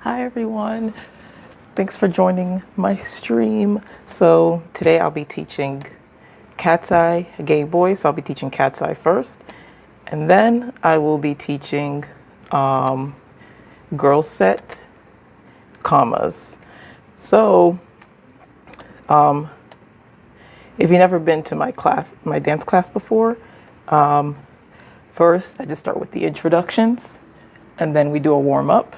Hi everyone, thanks for joining my stream. So today I'll be teaching KATSEYE GAMEBOY, so I'll be teaching KATSEYE first, and then I will be teaching GIRLSET COMMAS. So if you've never been to my dance class before, first I just start with the introductions, and then we do a warm-up.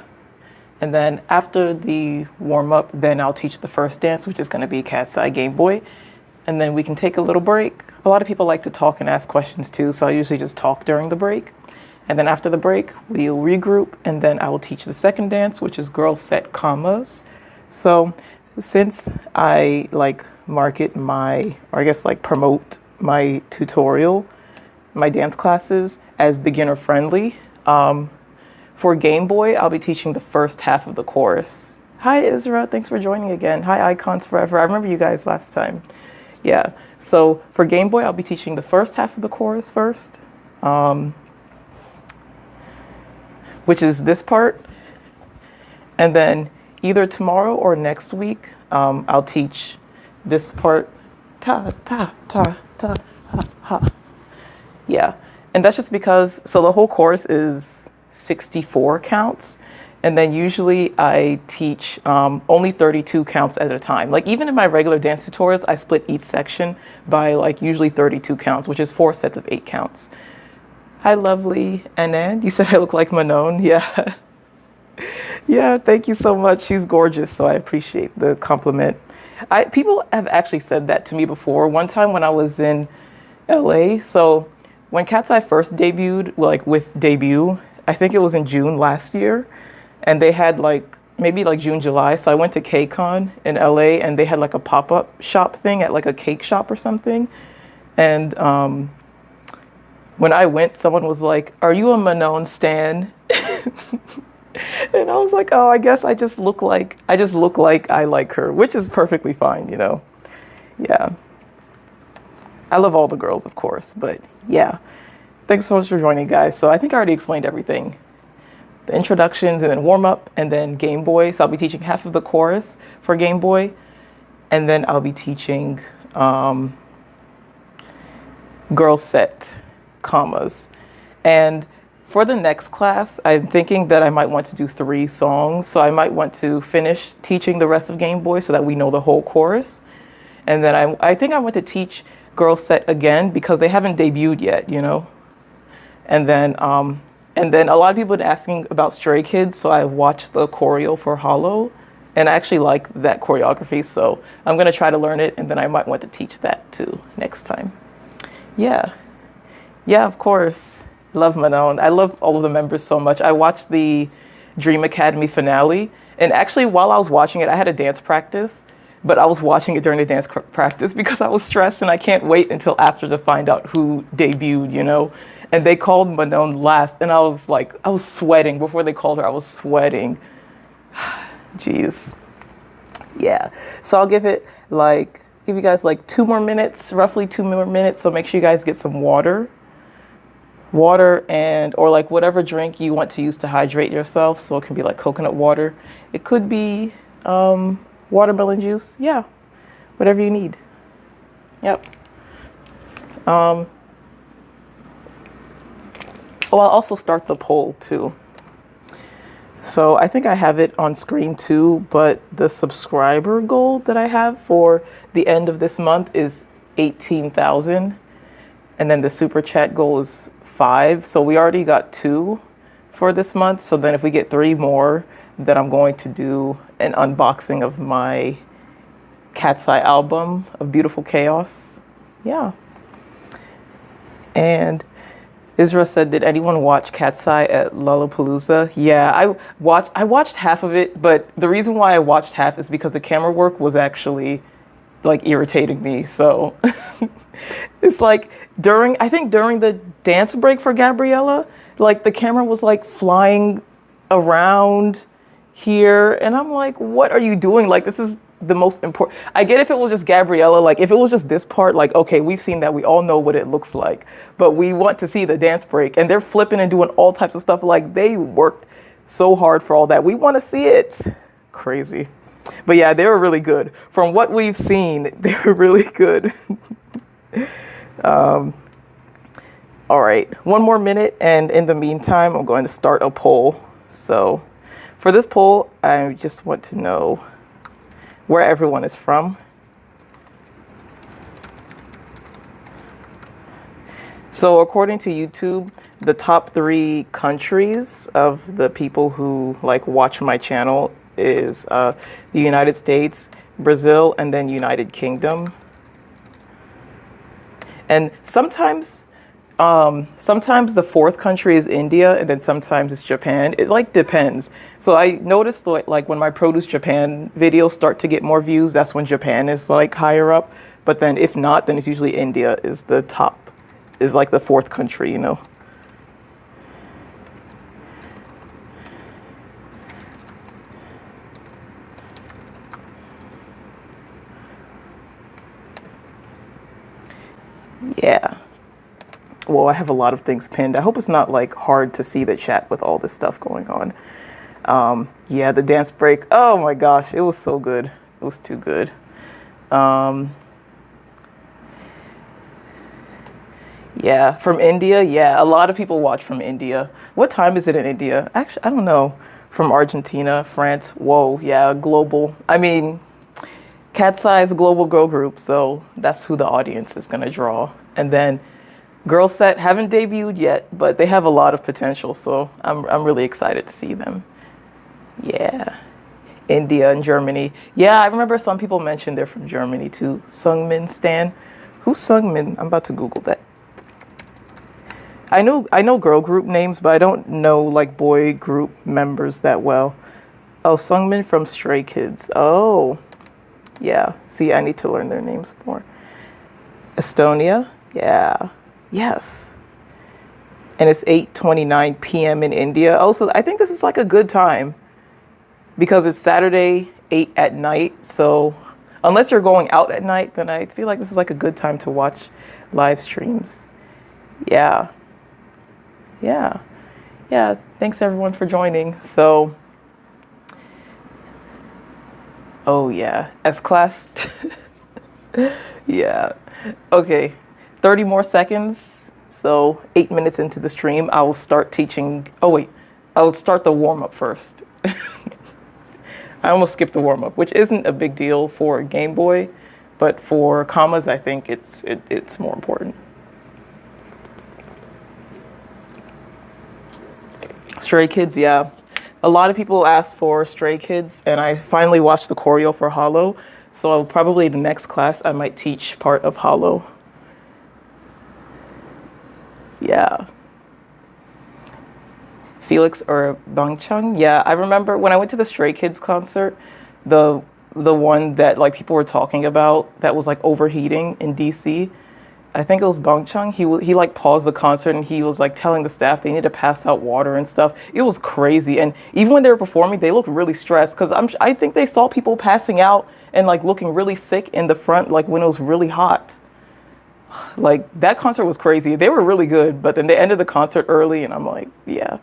And then after the warm-up, then I'll teach the first dance, which is going to be KATSEYE GAMEBOY. And then we can take a little break. A lot of people like to talk and ask questions too, so I usually just talk during the break. And then after the break, we'll regroup, and then I will teach the second dance, which is GIRLSET COMMAS. So since I market my, or I guess promote my tutorial, my dance classes as beginner friendly, for Game Boy, I'll be teaching the first half of the chorus. Hi, Isra. Thanks for joining again. Hi, Icons Forever. I remember you guys last time. Yeah. So for Game Boy, I'll be teaching the first half of the chorus first, which is this part. And then either tomorrow or next week, I'll teach this part. Ta, ta, ta, ta, ha, ha. Yeah. And that's just because, so the whole chorus is 64 counts, and then usually I teach only 32 counts at a time. Like even in my regular dance tutorials, I split each section by usually 32 counts, which is 4 sets of 8 counts. Hi, lovely Anand. You said I look like Manon. Yeah. Yeah, thank you so much. She's gorgeous, so I appreciate the compliment. People have actually said that to me before. One time when I was in LA, so when KATSEYE first debuted, with debut, I think it was in June last year, and they had maybe June, July. So I went to KCON in LA, and they had a pop-up shop thing at a cake shop or something. And when I went, someone was like, "Are you a Manon stan?" And I was like, "Oh, I guess I just look like I like her," which is perfectly fine, you know. Yeah. I love all the girls, of course, but yeah. Thanks so much for joining, guys. So I think I already explained everything. The introductions, and then warm-up, and then Game Boy. So I'll be teaching half of the chorus for Game Boy, and then I'll be teaching GIRLSET COMMAS. And for the next class, I'm thinking that I might want to do 3 songs. So I might want to finish teaching the rest of Game Boy so that we know the whole chorus. And then I think I want to teach GIRLSET again because they haven't debuted yet, you know. And then a lot of people have been asking about Stray Kids, so I watched the choreo for Hollow, and I actually like that choreography, so I'm gonna try to learn it, and then I might want to teach that too next time. Yeah, of course. Love Manon. I love all of the members so much. I watched the Dream Academy finale, and actually while I was watching it, I had a dance practice, but I was watching it during the dance practice because I was stressed, and I can't wait until after to find out who debuted, you know. And they called Manon last, and I was sweating. Before they called her, I was sweating. Jeez. Yeah. So I'll give you guys 2 more minutes, roughly 2 more minutes. So make sure you guys get some water and, or whatever drink you want to use to hydrate yourself. So it can be coconut water. It could be watermelon juice. Yeah. Whatever you need. Yep. Oh, I'll also start the poll too. So I think I have it on screen too, but the subscriber goal that I have for the end of this month is 18,000. And then the super chat goal is 5. So we already got 2 for this month. So then if we get 3 more, then I'm going to do an unboxing of my KATSEYE album of Beautiful Chaos. Yeah. And Isra said, did anyone watch KATSEYE at Lollapalooza? Yeah, I watched half of it, but the reason why I watched half is because the camera work was actually irritating me. So it's during the dance break for Gabriella, the camera was flying around here, and I'm like, what are you doing? This is the most important. I get if it was just Gabriella, if it was just this part, okay, we've seen that, we all know what it looks like, but we want to see the dance break, and they're flipping and doing all types of stuff. They worked so hard for all that. We want to see it. Crazy. But yeah, they were really good. From what we've seen, they were really good. All right, one more minute. And in the meantime, I'm going to start a poll. So for this poll, I just want to know where everyone is from. So according to YouTube, the top 3 countries of the people who like watch my channel is the United States, Brazil, and then United Kingdom. And sometimes the 4th country is India, and then sometimes it's Japan. It like depends. So I noticed like when my Produce Japan videos start to get more views, that's when Japan is like higher up. But then if not, then it's usually India is the top, is like the 4th country, you know. Yeah. Well, I have a lot of things pinned. I hope it's not like hard to see the chat with all this stuff going on. Yeah, the dance break. Oh my gosh, it was so good. It was too good. Yeah, from India. Yeah, a lot of people watch from India. What time is it in India? Actually, I don't know. From Argentina, France. Whoa, yeah, global. I mean, KATSEYE is a global girl group, so that's who the audience is going to draw. And then GIRLSET haven't debuted yet, but they have a lot of potential, so I'm really excited to see them. Yeah. India and Germany. Yeah, I remember some people mentioned they're from Germany too. Sungmin Stan. Who's Sungmin? I'm about to Google that. I know girl group names, but I don't know like boy group members that well. Oh, Sungmin from Stray Kids. Oh, yeah. See, I need to learn their names more. Estonia. Yeah. Yes. And it's 8:29 p.m. in India. Oh, so I think this is like a good time because it's Saturday 8 at night. So unless you're going out at night, then I feel like this is like a good time to watch live streams. Yeah. Yeah. Yeah. Thanks everyone for joining. So, oh yeah, S-Class. Yeah. Okay. 30 more seconds. So 8 minutes into the stream, I will start teaching. Oh wait, I will start the warm up first. I almost skipped the warm up, which isn't a big deal for Game Boy, but for Commas, I think it's more important. Stray Kids, yeah. A lot of people asked for Stray Kids, and I finally watched the choreo for Hollow. So probably the next class, I might teach part of Hollow. Yeah. Felix or Bangchang. Yeah, I remember when I went to the Stray Kids concert, the one that like people were talking about that was like overheating in DC. I think it was Bangchang. He like paused the concert and he was like telling the staff they need to pass out water and stuff. It was crazy. And even when they were performing, they looked really stressed because I think they saw people passing out and like looking really sick in the front, like when it was really hot. Like that concert was crazy. They were really good, but then they ended the concert early and I'm like, yeah.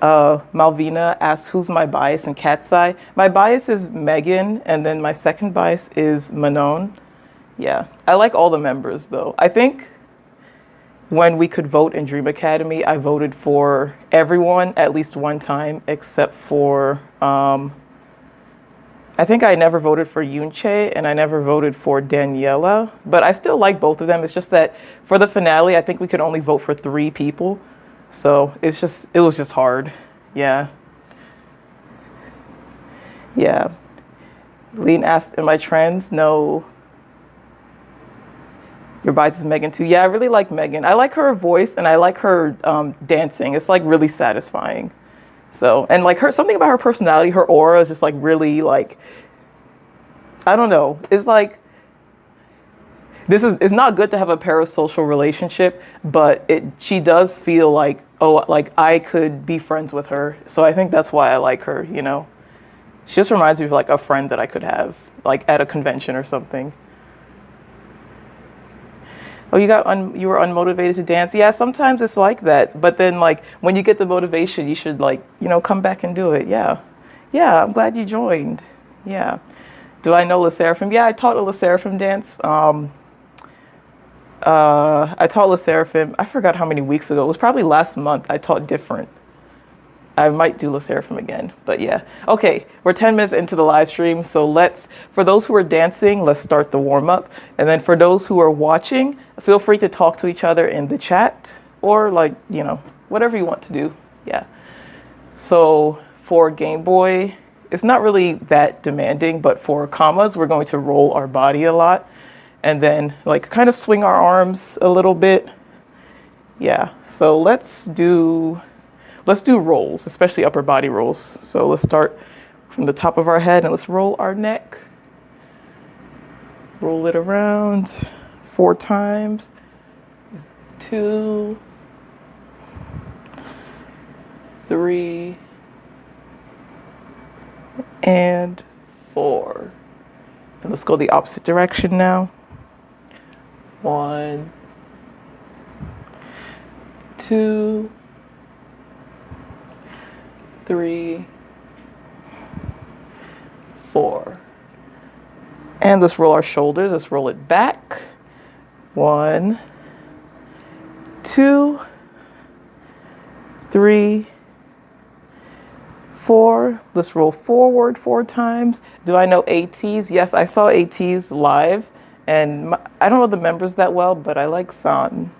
Malvina asks, who's my bias in KATSEYE? My bias is Megan, and then my second bias is Manon. Yeah, I like all the members though. I think when we could vote in Dream Academy, I voted for everyone at least one time, except for, I think I never voted for Yoonchae and I never voted for Daniela, but I still like both of them. It's just that for the finale, I think we could only vote for 3 people. So it was just hard. Yeah. Yeah. Lean asked, am I trans? No. Your bias is Megan too. Yeah, I really like Megan. I like her voice and I like her dancing. It's like really satisfying. So, and like something about her personality, her aura is just like really like, I don't know. It's like, it's not good to have a parasocial relationship, but she does feel like, oh, like I could be friends with her. So I think that's why I like her, you know. She just reminds me of like a friend that I could have, like at a convention or something. Oh, you were unmotivated to dance. Yeah, sometimes it's like that. But then like when you get the motivation, you should like, come back and do it. Yeah. Yeah, I'm glad you joined. Yeah. Do I know La Seraphim? Yeah, I taught a La Seraphim dance. I taught La Seraphim, I forgot how many weeks ago. It was probably last month. I taught different. I might do La Seraphim again, but yeah. Okay, we're 10 minutes into the live stream, so for those who are dancing, let's start the warm up. And then for those who are watching, feel free to talk to each other in the chat or like, whatever you want to do. Yeah. So for Game Boy, it's not really that demanding, but for commas, we're going to roll our body a lot and then like kind of swing our arms a little bit. Yeah, so let's do rolls, especially upper body rolls. So let's start from the top of our head and let's roll our neck. Roll it around 4 times. 2, 3, and 4. And let's go the opposite direction now. 1, 2, 3, 4. And let's roll our shoulders. Let's roll it back. 1, 2, 3, 4. Let's roll forward 4 times. Do I know ATs? Yes, I saw ATs live. And I don't know the members that well, but I like San.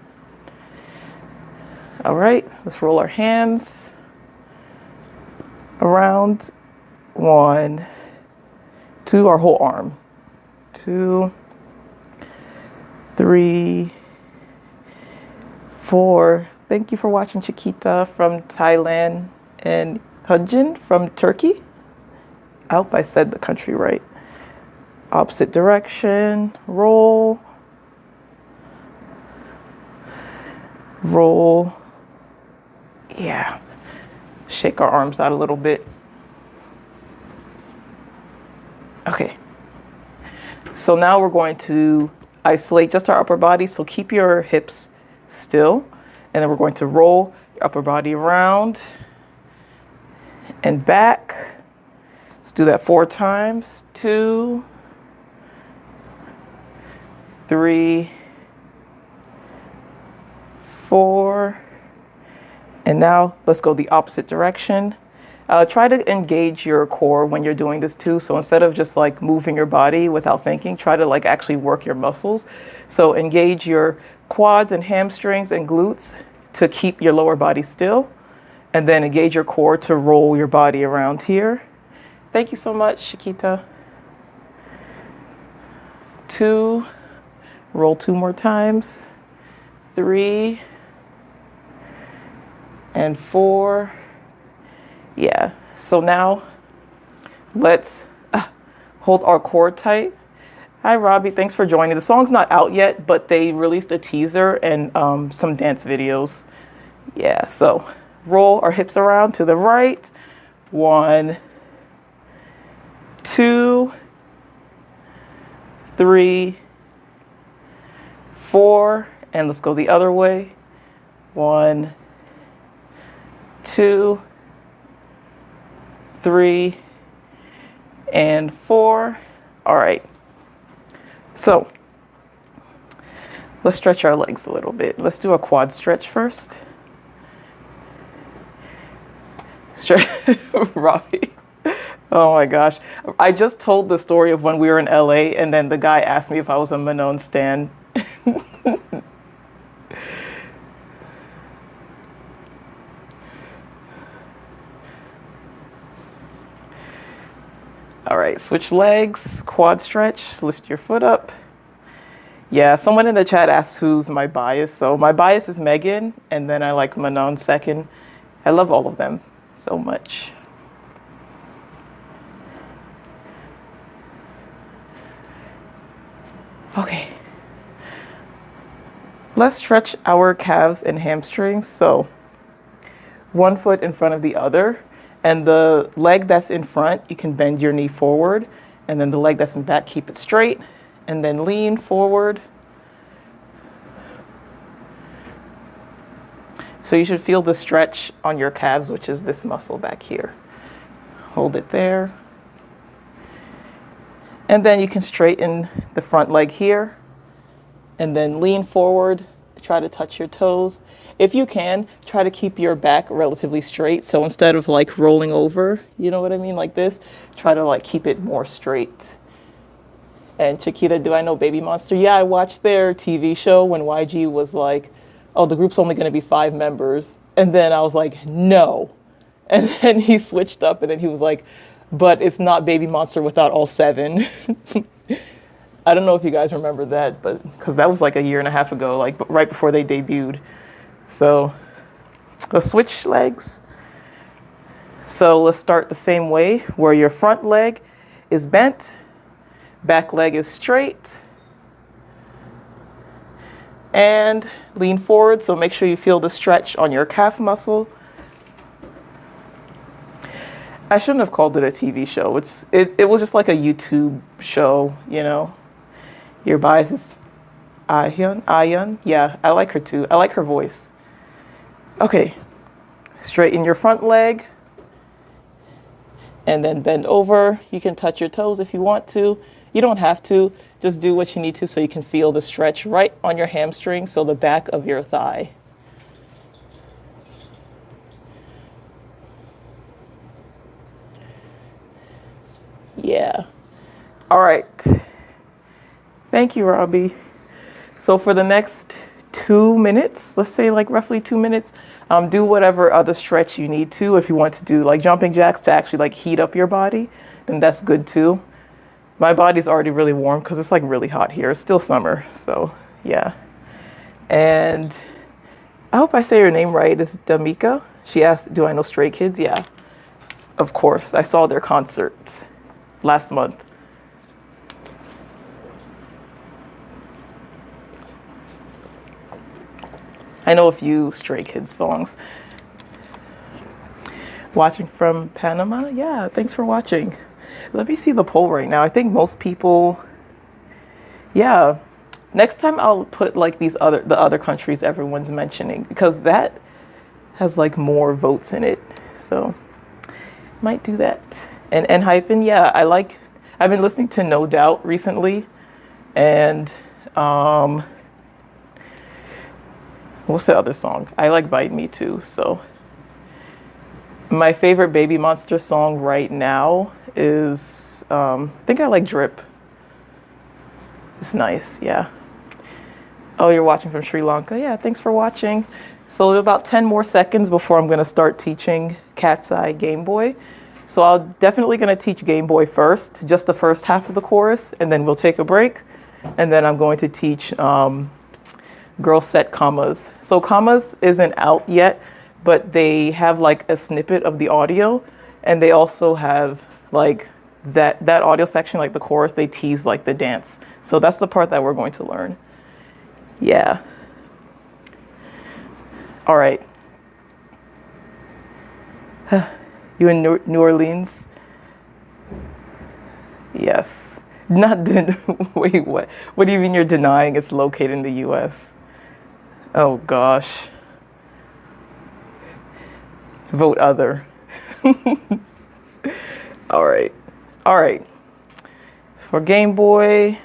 All right, let's roll our hands around. 1, 2, our whole arm. 2, 3, 4. Thank you for watching, Chiquita from Thailand and Hudjin from Turkey. I hope I said the country right. Opposite direction, roll. Roll. Yeah. Shake our arms out a little bit. Okay. So now we're going to isolate just our upper body. So keep your hips still. And then we're going to roll your upper body around and back. Let's do that 4 times. 2, 3, 4. And now let's go the opposite direction. Try to engage your core when you're doing this too. So instead of just like moving your body without thinking, try to like actually work your muscles. So engage your quads and hamstrings and glutes to keep your lower body still. And then engage your core to roll your body around here. Thank you so much, Chiquita. 2, roll 2 more times. 3, and 4. Yeah, so now let's hold our core tight. Hi, Robbie, thanks for joining. The song's not out yet, but they released a teaser and some dance videos. Yeah, so roll our hips around to the right. 1, 2, 3, 4, and let's go the other way. 1, 2, 3, and 4. All right. So let's stretch our legs a little bit. Let's do a quad stretch first. Stretch, Robbie. Oh my gosh. I just told the story of when we were in LA and then the guy asked me if I was a Manon stan. All right, switch legs, quad stretch, lift your foot up. Yeah, someone in the chat asked who's my bias. So my bias is Megan, and then I like Manon second. I love all of them so much. Okay. Let's stretch our calves and hamstrings. So 1 foot in front of the other. And the leg that's in front, you can bend your knee forward. And then the leg that's in back, keep it straight. And then lean forward. So you should feel the stretch on your calves, which is this muscle back here. Hold it there. And then you can straighten the front leg here and then lean forward. Try to touch your toes. If you can, try to keep your back relatively straight. So instead of like rolling over, you know what I mean, like this, try to like keep it more straight. And Chiquita, do I know Baby Monster? Yeah, I watched their TV show when YG was like, oh, the group's only going to be 5 members. And then I was like, no. And then he switched up and then he was like, but it's not Baby Monster without all 7. I don't know if you guys remember that, but because that was like a year and a half ago, like right before they debuted. So let's switch legs. So let's start the same way, where your front leg is bent, back leg is straight, and lean forward. So make sure you feel the stretch on your calf muscle. I shouldn't have called it a TV show. It was just like a YouTube show, you know. Your bias is Ayun. Yeah, I like her too. I like her voice. Okay, straighten your front leg and then bend over. You can touch your toes if you want to. You don't have to. Just do what you need to so you can feel the stretch right on your hamstring, so the back of your thigh. Yeah. All right. Thank you, Robbie. So for the next 2 minutes, let's say like roughly 2 minutes, do whatever other stretch you need to. If you want to do like jumping jacks to actually like heat up your body, then that's good too. My body's already really warm because it's like really hot here. It's still summer, so yeah. And I hope I say your name right. It's Damika. She asked, do I know Stray Kids? Yeah, of course. I saw their concert last month. I know a few Stray Kids songs. Watching from Panama? Yeah, thanks for watching. Let me see the poll right now. I think most people, yeah. Next time I'll put like the other countries everyone's mentioning, because that has like more votes in it. So might do that. And Hypen, yeah, I've been listening to No Doubt recently, and what's the other song? I like Bite Me too. So my favorite Baby Monster song right now is, I think I like Drip. It's nice, yeah. Oh, you're watching from Sri Lanka? Yeah, thanks for watching. So about 10 more seconds before I'm gonna start teaching KATSEYE Gameboy. So I'm definitely gonna teach Gameboy first, just the first half of the chorus, and then we'll take a break. And then I'm going to teach GIRLSET COMMAS. So COMMAS isn't out yet, but they have like a snippet of the audio, and they also have like that audio section, like the chorus, they tease like the dance. So that's the part that we're going to learn. Yeah. All right. You in New Orleans? Yes. Not wait, what? What do you mean you're denying it's located in the US? Oh gosh. Vote other. All right. All right. For Game Boy,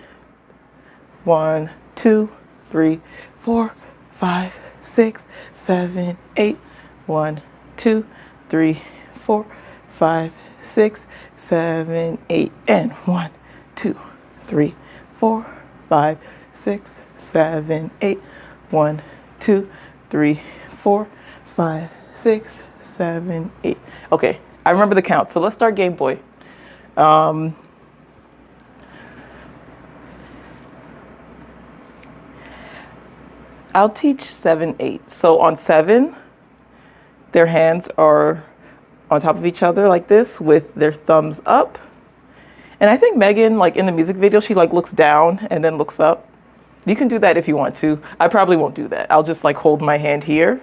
1, 2, 3, 4, 5, 6, 7, 8. 1, 2, 3, 4, 5, 6, 7, 8. And 1, 2, 3, 4, 5, 6, 7, 8. 1, 2, 3, 4, 5, 6, 7, 8. Okay, I remember the count. So let's start Game Boy. I'll teach 7, 8. So on 7, their hands are on top of each other like this with their thumbs up. And I think Megan, like in the music video, she like looks down and then looks up. You can do that if you want to. I probably won't do that. I'll just like hold my hand here.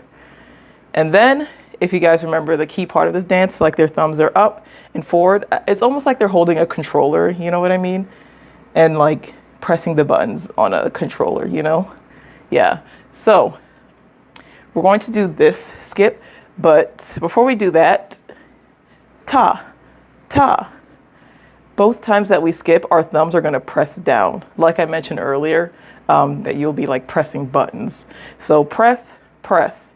And then if you guys remember the key part of this dance, like their thumbs are up and forward. It's almost like they're holding a controller, you know what I mean? And like pressing the buttons on a controller, you know? Yeah. So we're going to do this skip, but before we do that, ta, ta. Both times that we skip, our thumbs are going to press down. Like I mentioned earlier, that you'll be like pressing buttons. So press, press.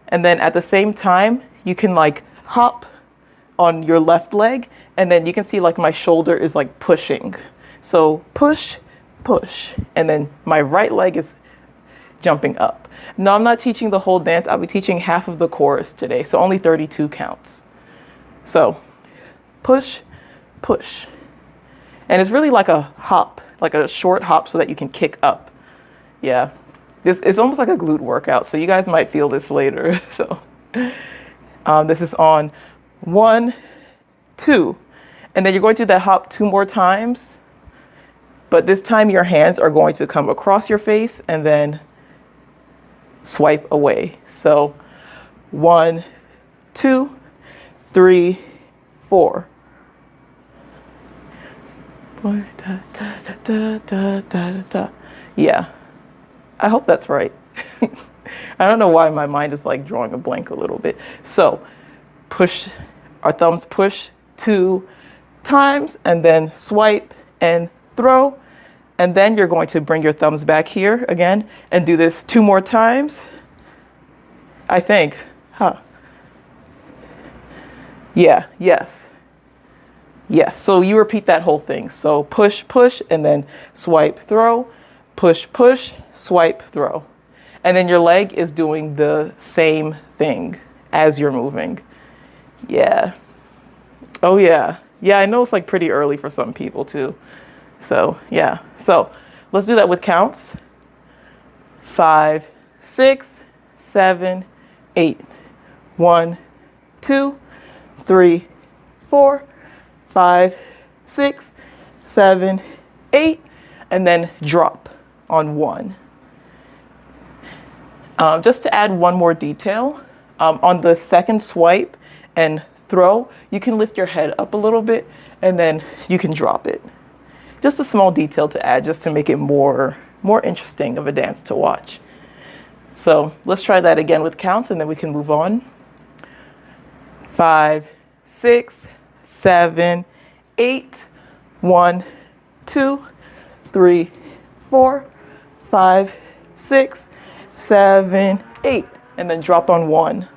And then at the same time, you can like hop on your left leg, and then you can see like my shoulder is like pushing. So push, push, and then my right leg is jumping up. No, I'm not teaching the whole dance. I'll be teaching half of the chorus today, so only 32 counts. So push, push. And it's really like a hop, like a short hop so that you can kick up. Yeah, it's almost like a glute workout, so you guys might feel this later. So this is on 1, 2, and then you're going to do that hop 2 more times, but this time your hands are going to come across your face and then swipe away. So 1, 2, 3, 4. Yeah, I hope that's right. I don't know why my mind is like drawing a blank a little bit. So push, our thumbs push 2 times and then swipe and throw. And then you're going to bring your thumbs back here again and do this 2 more times. I think, Yeah, yes. Yes, so you repeat that whole thing. So push, push, and then swipe, throw, push, push, swipe, throw. And then your leg is doing the same thing as you're moving. Yeah. Oh, yeah. Yeah, I know it's like pretty early for some people too. So, yeah. So let's do that with counts. 5, 6, 7, 8. 1, 2, 3, 4, 5, 6, 7, 8, and then drop on 1. Just to add one more detail, on the second swipe and throw, you can lift your head up a little bit and then you can drop it. Just a small detail to add just to make it more interesting of a dance to watch. So let's try that again with counts and then we can move on. 5, 6, 7, 8. 1, 2, 3, 4, 5, 6, 7, 8. And then drop on 1.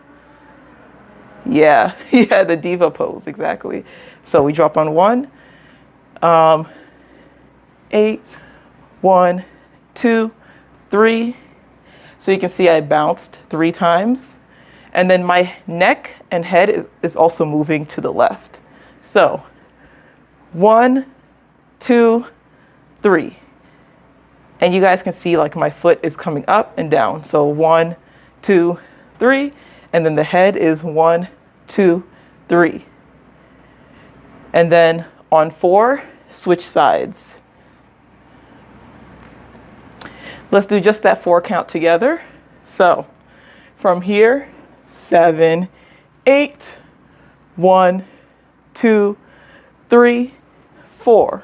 Yeah, yeah, the diva pose, exactly. So we drop on 1. 8, 1, 2, 3. So you can see I bounced 3 times. And then my neck and head is also moving to the left. So 1, 2, 3. And you guys can see like my foot is coming up and down. So 1, 2, 3. And then the head is 1, 2, 3. And then on 4, switch sides. Let's do just that 4 count together. So from here, 7, 8, 1, 2, 3, 4,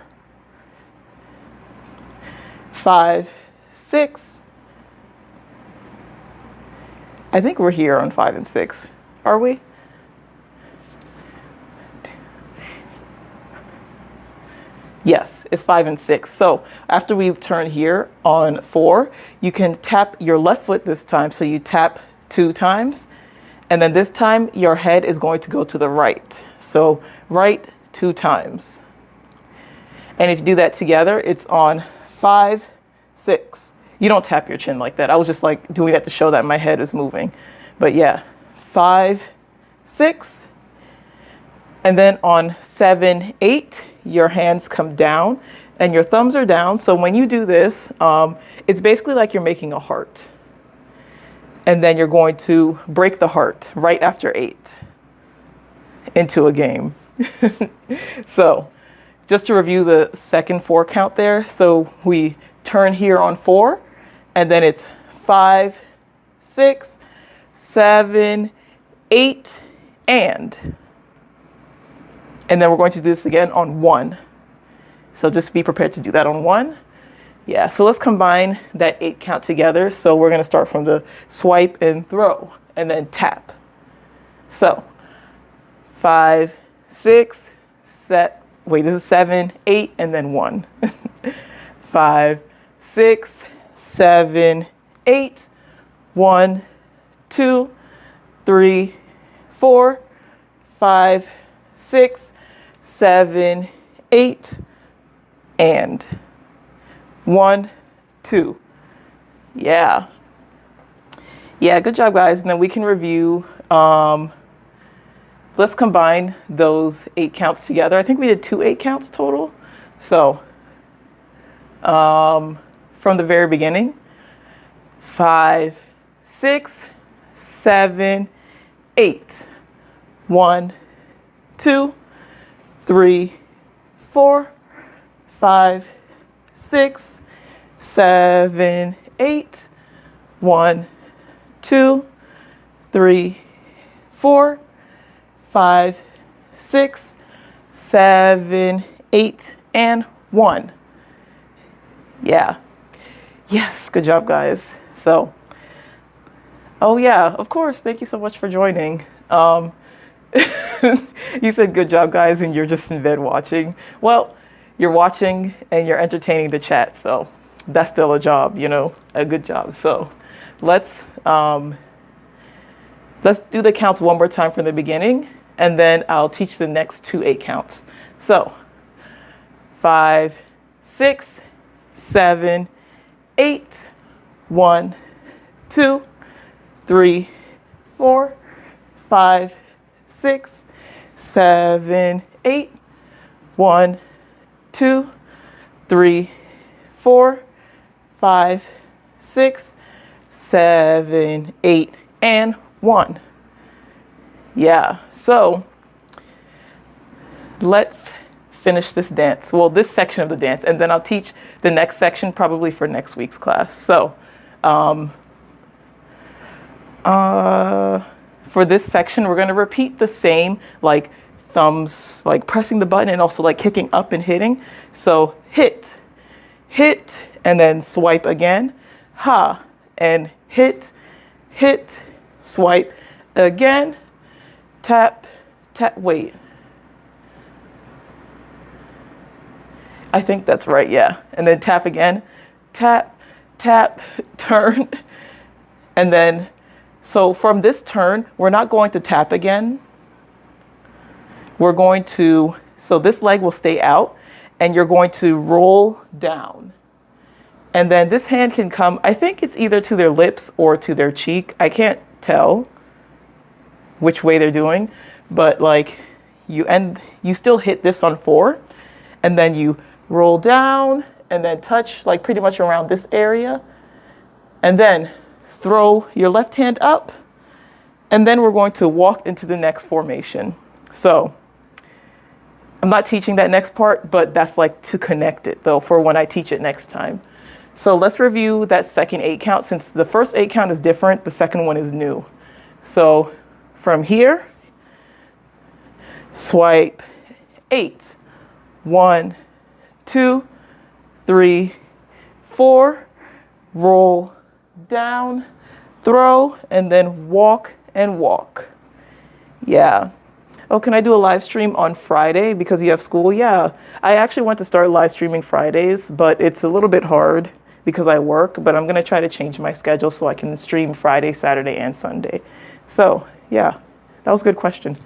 5, 6. I think we're here on 5 and 6. Are we? Yes, it's 5 and 6. So after we turn here on 4, you can tap your left foot this time. So you tap 2 times. And then this time your head is going to go to the right. So right 2 times. And if you do that together, it's on 5, 6. You don't tap your chin like that. I was just like doing that to show that my head is moving. But yeah, 5, 6. And then on 7, 8, your hands come down and your thumbs are down. So when you do this, it's basically like you're making a heart. And then you're going to break the heart right after 8 into a game. So just to review the second 4 count there. So we turn here on 4 and then it's 5, 6, 7, 8, and then we're going to do this again on 1. So just be prepared to do that on 1. Yeah, so let's combine that 8 count together. So we're going to start from the swipe and throw and then tap. So 5, 6, wait, this is 7, 8, and then 1. 5, 6, 7, 8, 1, 2, 3, 4, 5, 6, 7, 8, and 1, 2. Yeah. Yeah, good job, guys. And then we can review. Let's combine those 8 counts together. I think we did 2 8 counts total. So from the very beginning, 5, 6, 7, 8. 1, 2, 3, 4, 5, 6, 7, 8. 1, 2, 3, 4, 5, 6, 7, 8, and 1. Yeah. Yes, good job, guys. So, oh yeah, of course. Thank you so much for joining. You said good job, guys, and you're just in bed watching. Well, you're watching and you're entertaining the chat, so that's still a job, you know, a good job. So let's do the counts one more time from the beginning, and then I'll teach the next 2 8 counts. So 5, 6, 7, 8. 1, 2, 3, 4, 5, 6, 7, 8. 1, 2, 3, 4, 5, 6, 7, 8, and 1. Yeah, so let's finish this dance. Well, this section of the dance, and then I'll teach the next section probably for next week's class. So for this section, we're going to repeat the same, like thumbs, like pressing the button and also like kicking up and hitting. So hit, hit, and then swipe again. Ha, and hit, hit, swipe again. Tap, tap, wait. I think that's right, yeah. And then tap again. Tap, tap, turn. And then, so from this turn, we're not going to tap again. We're going to, so this leg will stay out, and you're going to roll down. And then this hand can come, I think it's either to their lips or to their cheek. I can't tell which way they're doing, but like you still hit this on 4, and then you roll down and then touch like pretty much around this area, and then throw your left hand up, and then we're going to walk into the next formation. So I'm not teaching that next part, but that's like to connect it though for when I teach it next time. So let's review that second 8 count. Since the first 8 count is different, the second one is new. So from here, swipe 8. 1, 2, 3, 4, roll down, throw, and then walk and walk. Yeah. Oh, can I do a live stream on Friday because you have school? Yeah. I actually want to start live streaming Fridays, but it's a little bit hard because I work, but I'm going to try to change my schedule so I can stream Friday, Saturday, and Sunday. So yeah, that was a good question.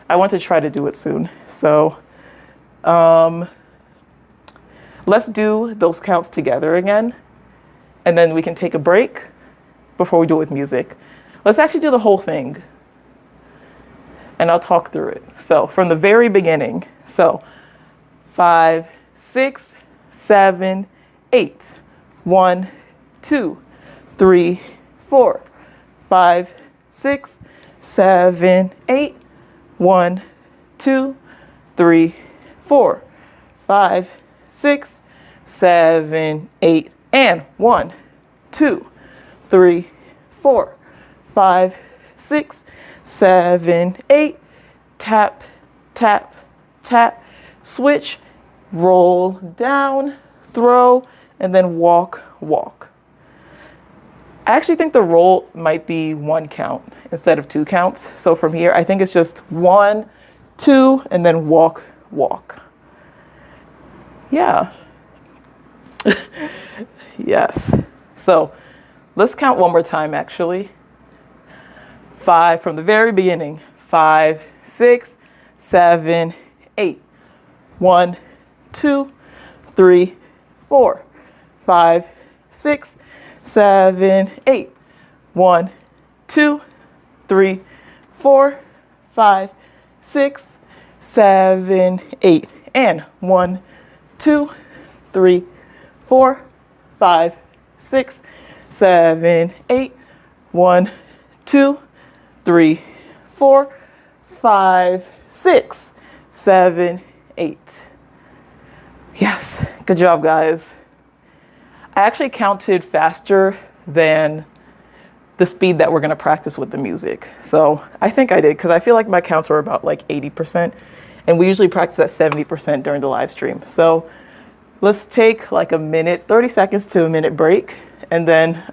I want to try to do it soon. So let's do those counts together again, and then we can take a break before we do it with music. Let's actually do the whole thing, and I'll talk through it. So from the very beginning, so 5, 6, 7, 8. 1, 2, 3, 4, 5, 6, 7, 8. 1, 2, 3, 4, 5, 6, 7, 8, and 1, 2, 3, 4, 5, 6, 7, 8. Tap, tap, tap, switch, roll down, throw, and then walk, walk. I actually think the roll might be 1 count instead of 2 counts. So from here, I think it's just 1, 2, and then walk, walk. Yeah. Yes. So let's count one more time, actually. 5 from the very beginning. 5, 6, 7, 8. 1, 2, 3, 4, 5, 6, 7, 8. 1, 2, 3, 4, 5, 6, 7, 8. And 1, 2, 3, 4, 5, 6, 7, 8. 1, 2, 3, 4, 5, 6, 7, 8. Yes, good job, guys. I actually counted faster than the speed that we're going to practice with the music. So I think I did, because I feel like my counts were about like 80%, and we usually practice at 70% during the live stream. So let's take like a minute, 30 seconds to a minute break, and then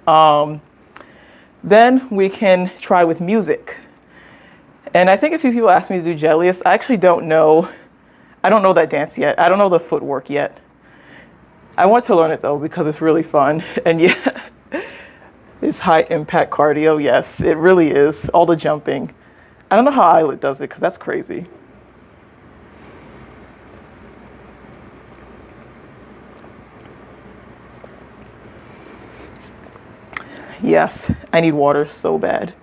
we can try with music. And I think a few people asked me to do Jellius. I actually don't know. I don't know that dance yet. I don't know the footwork yet. I want to learn it though, because it's really fun. And yeah, it's high impact cardio. Yes, it really is. All the jumping. I don't know how Islet does it, because that's crazy. Yes, I need water so bad.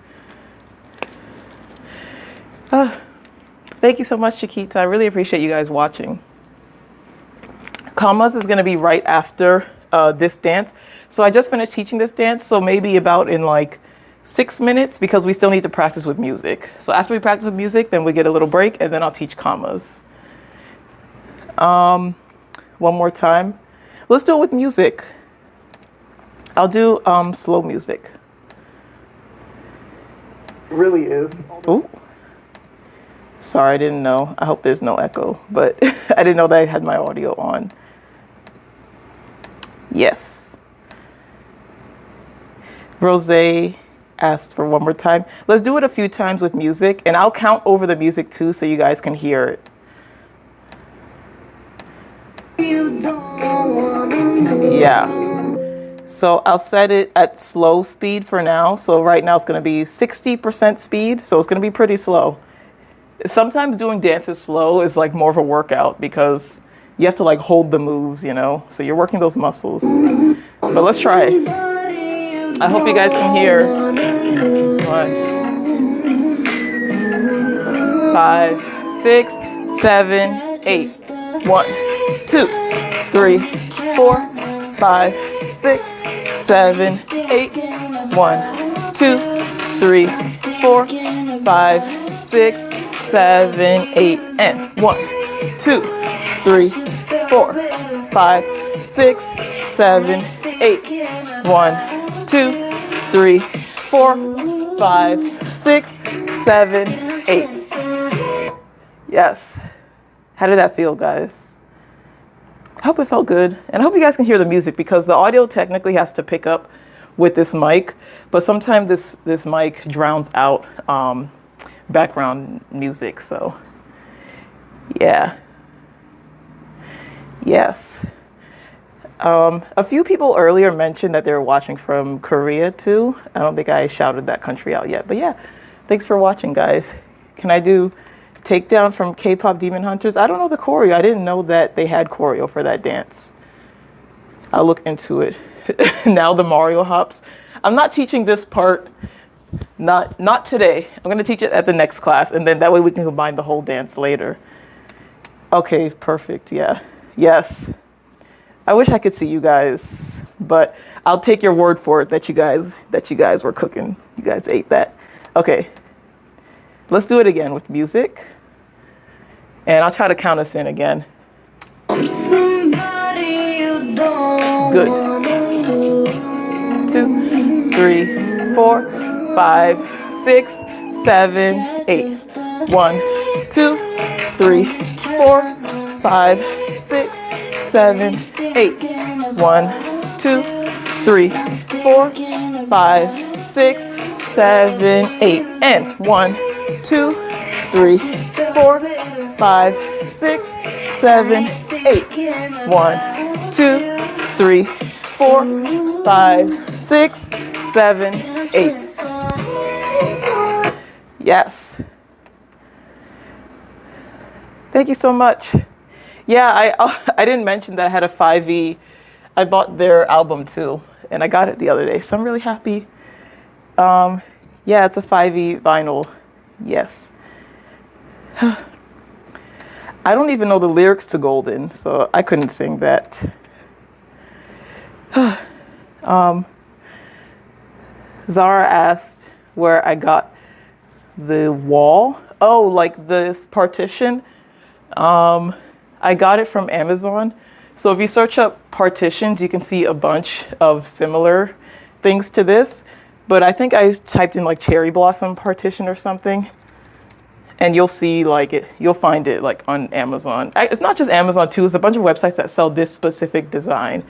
Thank you so much, Chiquita. I really appreciate you guys watching. Commas is going to be right after this dance. So I just finished teaching this dance, so maybe about in like 6 minutes, because we still need to practice with music. So after we practice with music, then we get a little break, and then I'll teach commas. One more time. Let's do it with music. I'll do slow music. It really is. Ooh. Sorry, I didn't know. I hope there's no echo, but I didn't know that I had my audio on. Yes. Rose asked for one more time. Let's do it a few times with music, and I'll count over the music too, so you guys can hear it. Yeah. So I'll set it at slow speed for now. So right now it's going to be 60% speed. So it's going to be pretty slow. Sometimes doing dances slow is like more of a workout, because you have to like hold the moves, you know, so you're working those muscles. But let's try. I hope you guys can hear. 1, 5, 6, 7, 8. 1, 2, 3, 4, 5, 6, 7, 8. 1, 2, 3, 4, 5, 6, 7, 8. And 1, 2, 3, 4, 5, 6, 7, 8. 1, 2, 3, 4, 5, 6, 7, 8. Yes. How did that feel, guys? I hope it felt good. And I hope you guys can hear the music, because the audio technically has to pick up with this mic, but sometimes this mic drowns out background music. So yeah. Yes. A few people earlier mentioned that they were watching from Korea too. I don't think I shouted that country out yet, but yeah, thanks for watching, guys. Can I do Takedown from K-Pop Demon Hunters? I don't know the choreo. I didn't know that they had choreo for that dance. I'll look into it. Now the Mario hops. I'm not teaching this part. Not today. I'm going to teach it at the next class, and then that way we can combine the whole dance later. Okay, perfect. Yeah. Yes. I wish I could see you guys, but I'll take your word for it that you guys were cooking. You guys ate that. Okay. Let's do it again with music. And I'll try to count us in again. Good. 2, 3, 4, 5, 6, 7, 8. 1, 2, 3, 4, 5, 6, 7, 8. 1, 2, 3, 4, 5, 6, 7, 8. And 1, 2, 3, 4, 5, 6, 7, 8. 1, 2, 3, 4, 5, 6, 7, 8. Yes. Thank you so much. Yeah, I didn't mention that I had a 5e. I bought their album too, and I got it the other day, so I'm really happy. Yeah, it's a 5e vinyl. Yes. I don't even know the lyrics to Golden, so I couldn't sing that. Zara asked where I got the wall. Oh, like this partition. I got it from Amazon. So if you search up partitions, you can see a bunch of similar things to this. But I think I typed in like cherry blossom partition or something. And you'll see like it, you'll find it like on Amazon. It's not just Amazon too, it's a bunch of websites that sell this specific design.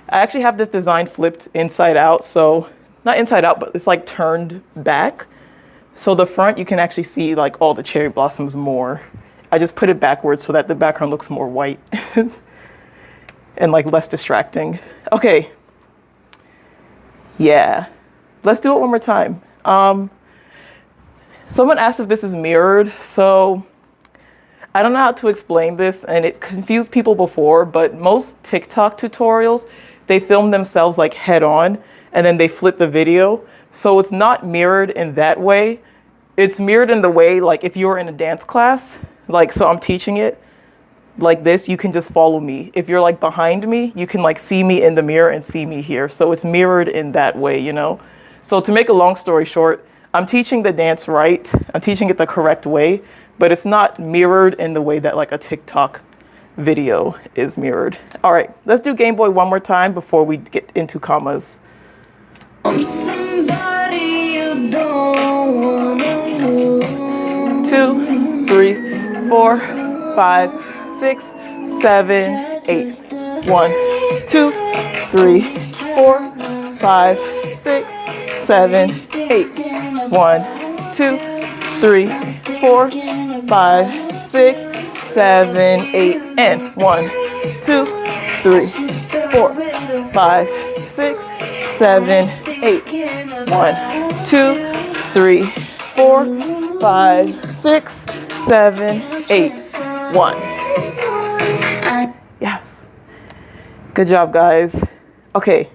I actually have this design flipped inside out. So not inside out, but it's like turned back. So the front, you can actually see like all the cherry blossoms more. I just put it backwards so that the background looks more white and like less distracting. Okay. Yeah. Let's do it one more time. Someone asked if this is mirrored. So I don't know how to explain this, and it confused people before, but most TikTok tutorials, they film themselves like head on and then they flip the video. So it's not mirrored in that way. It's mirrored in the way, like if you're in a dance class, like, so I'm teaching it like this, you can just follow me. If you're like behind me, you can like see me in the mirror and see me here. So it's mirrored in that way, you know? So to make a long story short, I'm teaching the dance right. I'm teaching it the correct way, but it's not mirrored in the way that like a TikTok video is mirrored. All right, let's do Game Boy one more time before we get into commas. I'm somebody you don't wanna lose. 2, 3, 4, 5, 6, 7, 8. 1, 2, 3, 4, 5, 6, 7, 8. 1, 2, 3, 4, 5, 6, 7, 8. And 1, 2, 3, 4, 5, 6, 7, 8. 1, 2, 3, 4, 5, 6, 7, 8. 1. Yes. Good job, guys. Okay.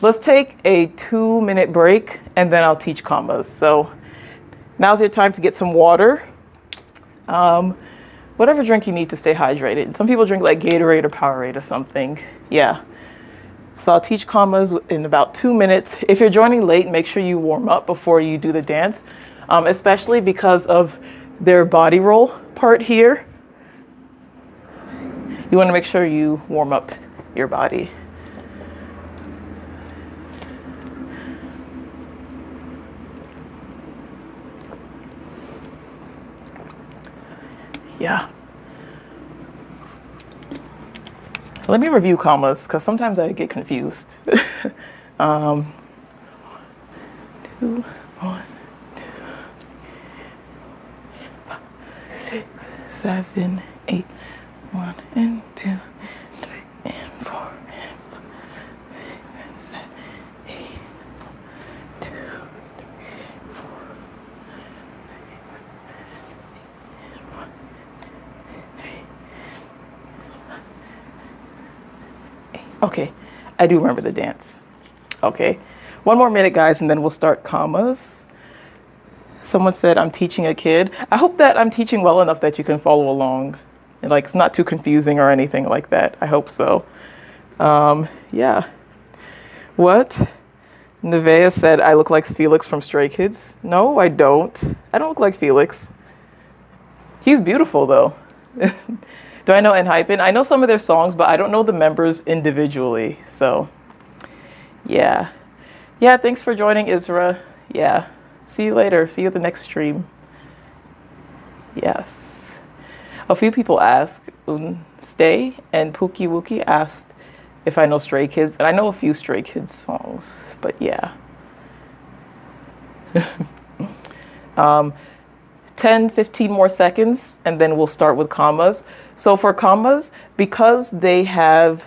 Let's take a 2-minute break and then I'll teach commas. So now's your time to get some water. Whatever drink you need to stay hydrated. Some people drink like Gatorade or Powerade or something. Yeah. So I'll teach commas in about 2 minutes. If you're joining late, make sure you warm up before you do the dance, especially because of their body roll part here. You want to make sure you warm up your body. Yeah. Let me review commas because sometimes I get confused. 2, 1, 2, 5, 6, 7, 8. 1 and 2, 3 and 4 and 5, 6 and 7, 8. 2, 3, 4, 1, 3, 8. Okay, I do remember the dance. Okay, 1 more minute, guys, and then we'll start commas. Someone said I'm teaching a kid. I hope that I'm teaching well enough that you can follow along. And like, it's not too confusing or anything like that. I hope so. Yeah. What? Nevea said, I look like Felix from Stray Kids. No, I don't. I don't look like Felix. He's beautiful, though. Do I know Enhypen? I know some of their songs, but I don't know the members individually. So, yeah. Yeah, thanks for joining, Isra. Yeah. See you later. See you at the next stream. Yes. A few people asked, Stay and Pookie Wookie asked if I know Stray Kids. And I know a few Stray Kids songs, but yeah. 10, 15 more seconds, and then we'll start with commas. So for commas, because they have,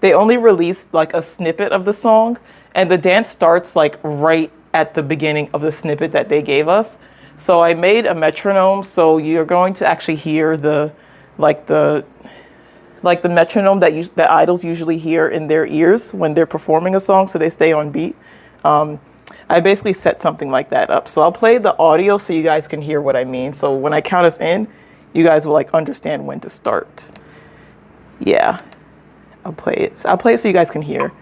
they only released like a snippet of the song, and the dance starts like right at the beginning of the snippet that they gave us. So I made a metronome, so you're going to actually hear the metronome that idols usually hear in their ears when they're performing a song, so they stay on beat. I basically set something like that up. So I'll play the audio so you guys can hear what I mean. So when I count us in, you guys will like understand when to start. Yeah, I'll play it so you guys can hear.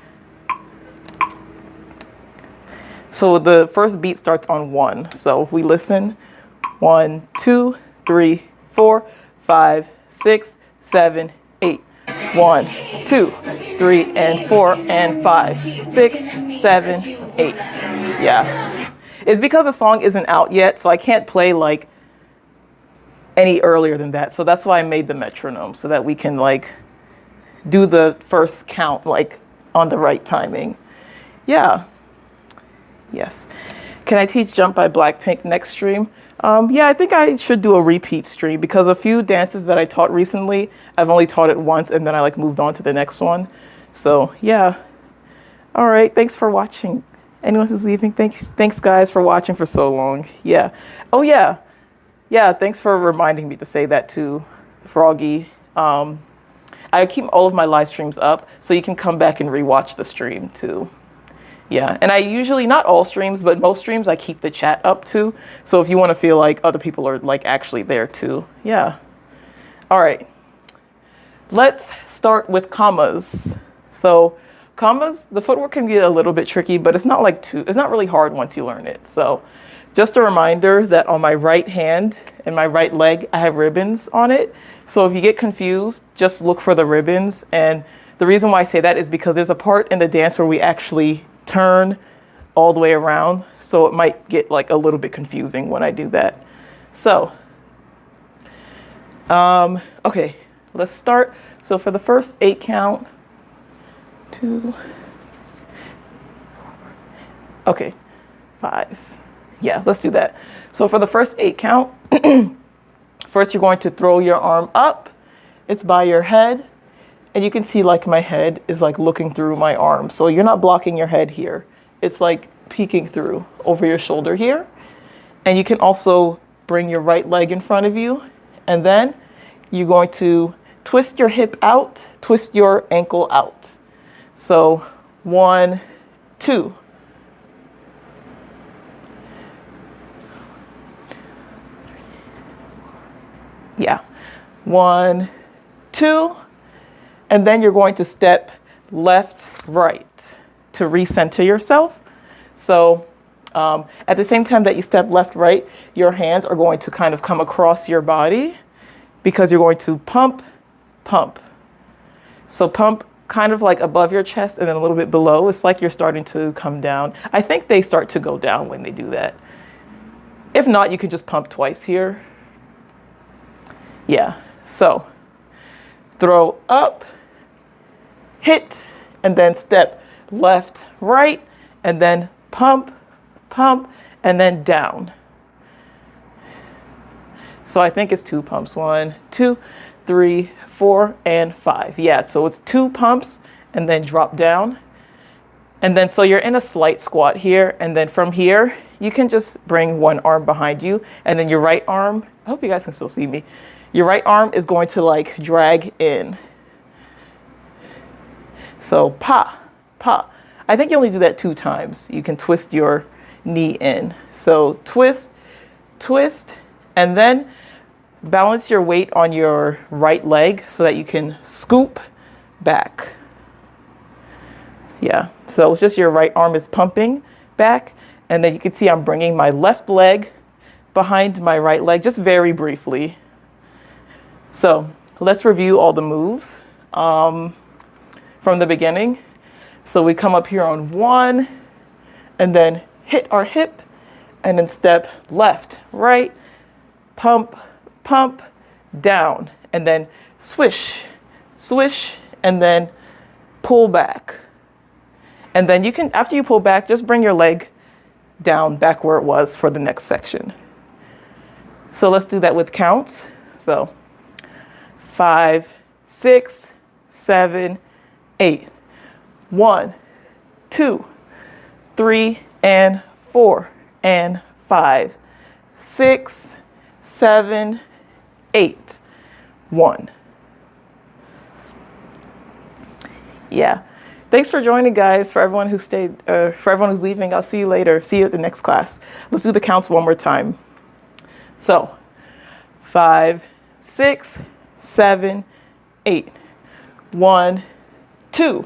So the first beat starts on 1. So we listen. 1, 2, 3, 4, 5, 6, 7, 8. 1, 2, 3, and 4, and 5, 6, 7, 8. Yeah. It's because the song isn't out yet, so I can't play like any earlier than that. So that's why I made the metronome, so that we can like do the first count like on the right timing. Yeah. Yes. Can I teach Jump by Blackpink next stream? Yeah, I think I should do a repeat stream, because a few dances that I taught recently, I've only taught it once and then I like moved on to the next one. So yeah. All right. Thanks for watching. Anyone who's leaving, thanks guys for watching for so long. Yeah. Oh yeah. Yeah, thanks for reminding me to say that too, Froggy. I keep all of my live streams up, so you can come back and rewatch the stream too. Yeah, and I usually, not all streams, but most streams, I keep the chat up too. So if you want to feel like other people are like actually there too. Yeah. All right. Let's start with commas. So commas, the footwork can get a little bit tricky, but it's not really hard once you learn it. So just a reminder that on my right hand and my right leg, I have ribbons on it. So if you get confused, just look for the ribbons. And the reason why I say that is because there's a part in the dance where we actually turn all the way around. So it might get like a little bit confusing when I do that. So, okay, let's start. So for the first 8 count, 2, okay, 5. Yeah, let's do that. So for the first 8 count, first you're going to throw your arm up. It's by your head. And you can see like my head is like looking through my arm. So you're not blocking your head here. It's like peeking through over your shoulder here. And you can also bring your right leg in front of you. And then you're going to twist your hip out, twist your ankle out. So 1, 2. Yeah. 1, 2. And then you're going to step left, right to recenter yourself. So at the same time that you step left, right, your hands are going to kind of come across your body, because you're going to pump, pump. So pump kind of like above your chest and then a little bit below. It's like you're starting to come down. I think they start to go down when they do that. If not, you can just pump twice here. Yeah, so throw up, hit, and then step left, right, and then pump, pump, and then down. So I think it's 2 pumps. 1, 2, 3, 4, and 5. Yeah, so it's 2 pumps and then drop down. And then so you're in a slight squat here, and then from here, you can just bring one arm behind you, and then your right arm, I hope you guys can still see me. Your right arm is going to like drag in. So pa, pa. I think you only do that 2 times. You can twist your knee in. So twist, twist, and then balance your weight on your right leg so that you can scoop back. Yeah, so it's just your right arm is pumping back, and then you can see I'm bringing my left leg behind my right leg, just very briefly. So let's review all the moves from the beginning. So we come up here on 1, and then hit our hip, and then step left, right, pump, pump, down, and then swish, swish, and then pull back. And then you can, after you pull back, just bring your leg down back where it was for the next section. So let's do that with counts. So 5, 6, 7, 8. 1, 2, 3, and 4, and 5, 6, 7, 8, 1. Yeah. Thanks for joining, guys. For everyone who stayed, for everyone who's leaving, I'll see you later. See you at the next class. Let's do the counts one more time. So 5, 6, 7, 8. 1, 2,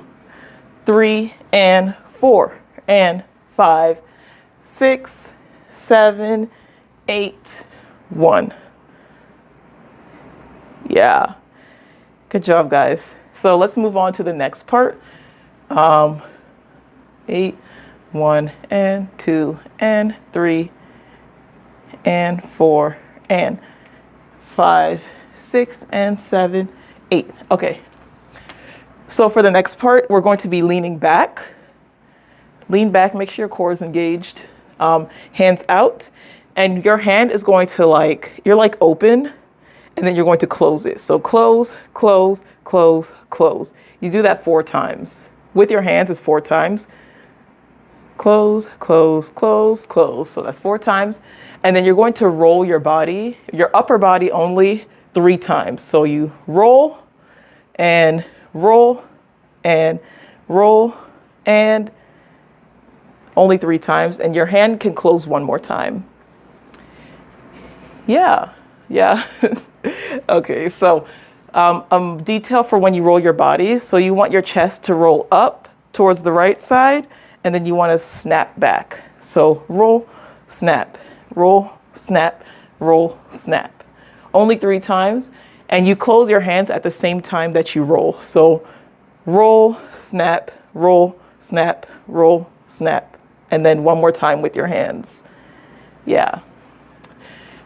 3, and 4, and 5, 6, 7, 8, 1. Yeah. Good job, guys. So let's move on to the next part. 8, 1, and 2, and 3, and 4, and 5, 6, and 7, 8. Okay. So for the next part, we're going to be leaning back. Lean back, make sure your core is engaged. Hands out. And your hand is going to you're like open, and then you're going to close it. So close, close, close, close. You do that 4 times. With your hands, it's 4 times. Close, close, close, close. So that's 4 times. And then you're going to roll your body, your upper body only 3 times. So you roll and roll and roll and only 3 times. And your hand can close 1 more time. Yeah. Yeah. Okay. So detail for when you roll your body. So you want your chest to roll up towards the right side, and then you want to snap back. So roll, snap, roll, snap, roll, snap. Only 3 times. And you close your hands at the same time that you roll. So roll, snap, roll, snap, roll, snap. And then 1 more time with your hands. Yeah.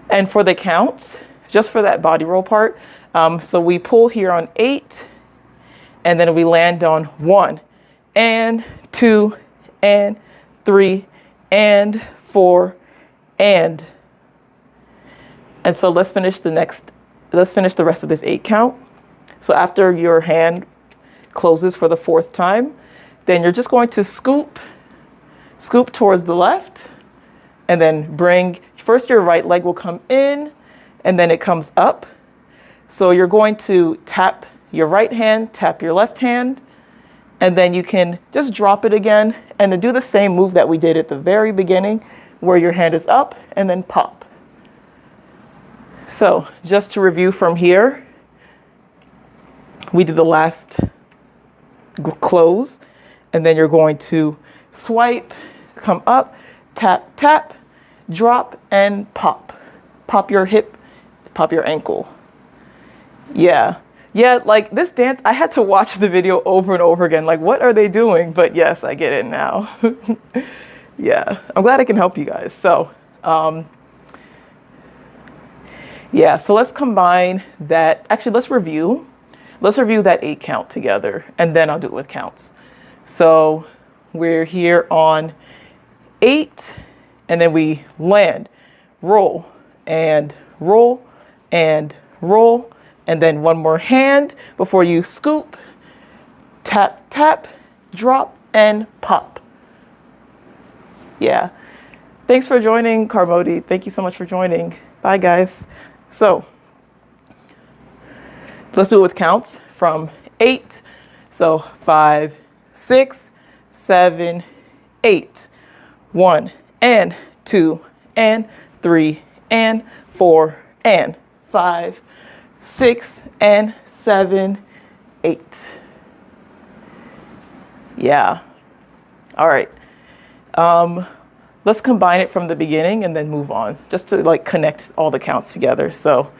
And for the counts, just for that body roll part, so we pull here on 8, and then we land on 1, and 2, and 3, and 4, and so let's finish the rest of this 8 count. So after your hand closes for the 4th time, then you're just going to scoop towards the left, and then first your right leg will come in, and then it comes up. So you're going to tap your right hand, tap your left hand, and then you can just drop it again and then do the same move that we did at the very beginning, where your hand is up and then pop. So just to review from here, we did the last close, and then you're going to swipe, come up, tap, tap, drop, and pop. Pop your hip, pop your ankle. Yeah. Yeah, like this dance, I had to watch the video over and over again. Like, what are they doing? But yes, I get it now. Yeah, I'm glad I can help you guys. So, yeah, so let's combine that. Actually, let's review that 8 count together, and then I'll do it with counts. So we're here on 8, and then we land, roll, and roll, and roll, and then 1 more hand before you scoop, tap, tap, drop, and pop. Yeah. Thanks for joining, Carmody. Thank you so much for joining. Bye, guys. So let's do it with counts from 8. So 5, 6, 7, 8. 1, and 2, and 3, and 4, and 5, 6, and 7, 8. Yeah. All right. Let's combine it from the beginning and then move on, just to like connect all the counts together. So,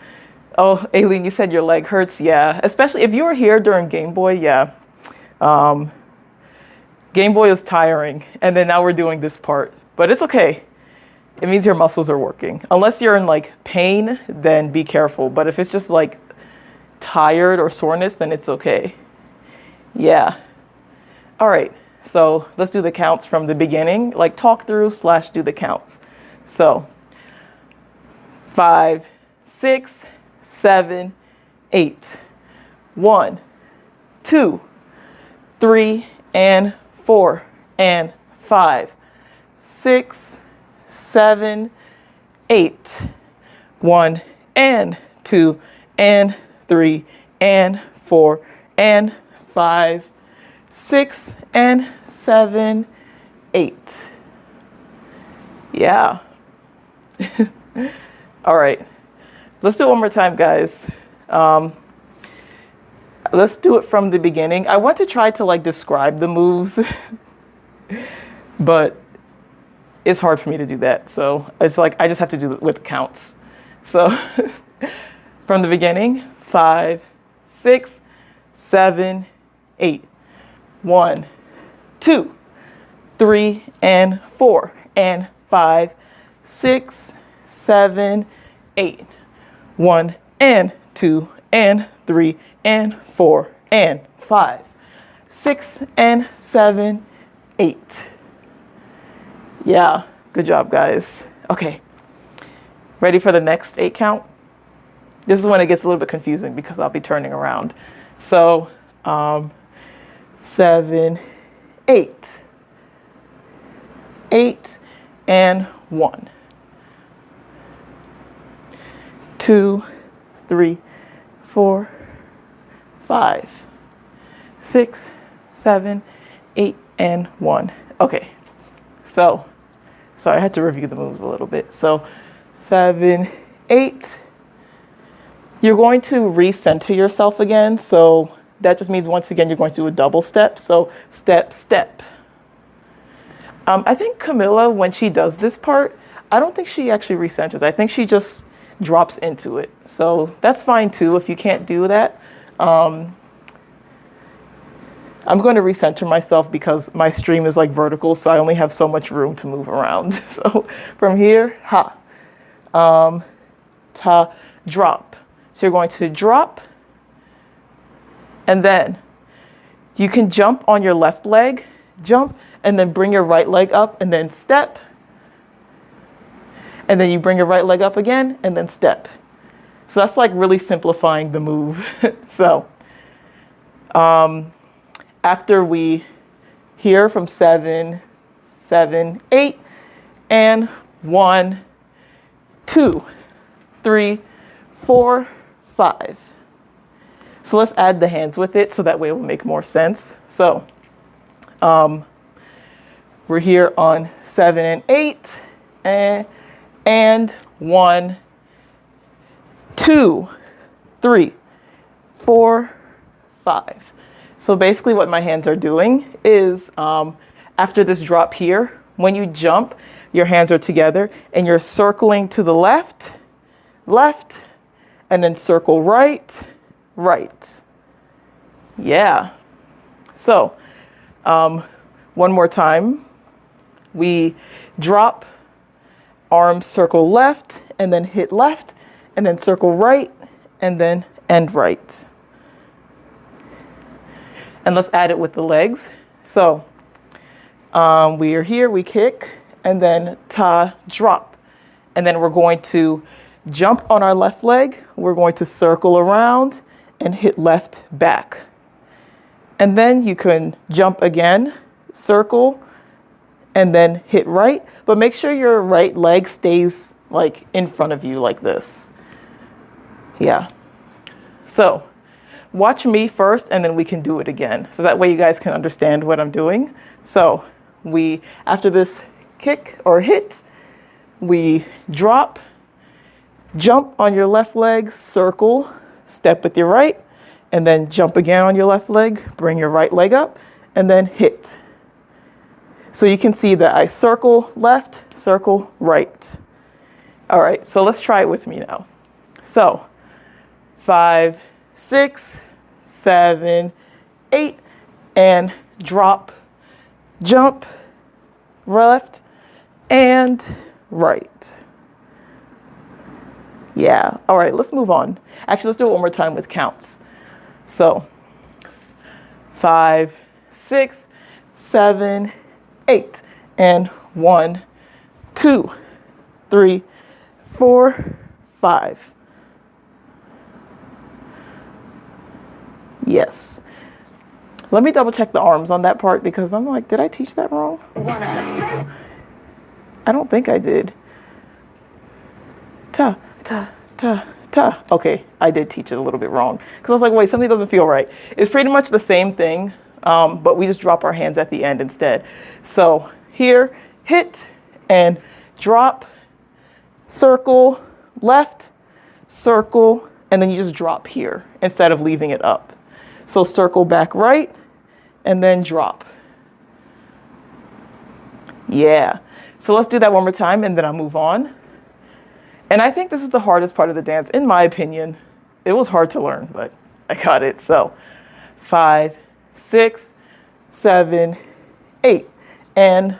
oh, Aileen, you said your leg hurts. Yeah, especially if you were here during Game Boy. Yeah. Game Boy is tiring, and then now we're doing this part, but it's okay. It means your muscles are working. Unless you're in like pain, then be careful. But if it's just like tired or soreness, then it's okay. Yeah. All right. So let's do the counts from the beginning, like talk through / do the counts. So 5, 6, 7, 8. 1, 2, 3, and 4, and 5, 6, 7, 8. 1, and 2, and 3, and 4, and 5, 6, and 7, 8. Yeah. All right. Let's do it one more time, guys. Let's do it from the beginning. I want to try to like describe the moves, but it's hard for me to do that. So it's like I just have to do it with counts. So from the beginning, 5, 6, 7, 8. 1, 2, 3, and 4, and 5, 6, 7, 8. 1, and 2, and 3, and 4, and 5, 6, and 7, 8. Yeah, good job, guys. Okay, ready for the next 8 count? This is when it gets a little bit confusing because I'll be turning around. So, 7, 8. 8 and 1. 2, 3, 4, 5, 6, 7, 8, and 1. Okay, so, sorry, I had to review the moves a little bit. So, 7, 8. You're going to recenter yourself again. So that just means once again, you're going to do a double step. So step, step. I think Camilla, when she does this part, I don't think she actually recenters. I think she just drops into it. So that's fine too if you can't do that. I'm going to recenter myself because my stream is like vertical, so I only have so much room to move around. So from here, ha, ta, drop. So you're going to drop, and then you can jump on your left leg, jump, and then bring your right leg up, and then step. And then you bring your right leg up again, and then step. So that's like really simplifying the move. So after we hear from 7, 7, 8, and 1, 2, 3, 4, 5. So let's add the hands with it so that way it will make more sense. So we're here on 7 and 8, and 1, 2, 3, 4, 5. So basically what my hands are doing is after this drop here, when you jump, your hands are together and you're circling to the left, left, and then circle right, right. Yeah. So one more time. We drop, arms circle left, and then hit left, and then circle right, and then end right. And let's add it with the legs. So we are here, we kick, and then ta, drop. And then we're going to jump on our left leg. We're going to circle around and hit left back. And then you can jump again, circle, and then hit right. But make sure your right leg stays like in front of you like this. Yeah. So watch me first and then we can do it again. So that way you guys can understand what I'm doing. So after this kick or hit, we drop, jump on your left leg, circle, step with your right, and then jump again on your left leg, bring your right leg up, and then hit. So you can see that I circle left, circle right. All right, so let's try it with me now. So 5, 6, 7, 8, and drop, jump, left, and right. Yeah, all right, let's move on. Actually, let's do it one more time with counts. So 5, 6, 7, 8. And 1, 2, 3, 4, 5. Yes. Let me double check the arms on that part because I'm like, did I teach that wrong? I don't think I did. Ta, ta, ta, ta. Okay, I did teach it a little bit wrong because I was like, wait, something doesn't feel right. It's pretty much the same thing, but we just drop our hands at the end instead. So here, hit and drop, circle, left, circle, and then you just drop here instead of leaving it up. So circle back right and then drop. Yeah. So let's do that one more time and then I'll move on. And I think this is the hardest part of the dance, in my opinion. It was hard to learn, but I got it. So 5, 6, 7, 8. And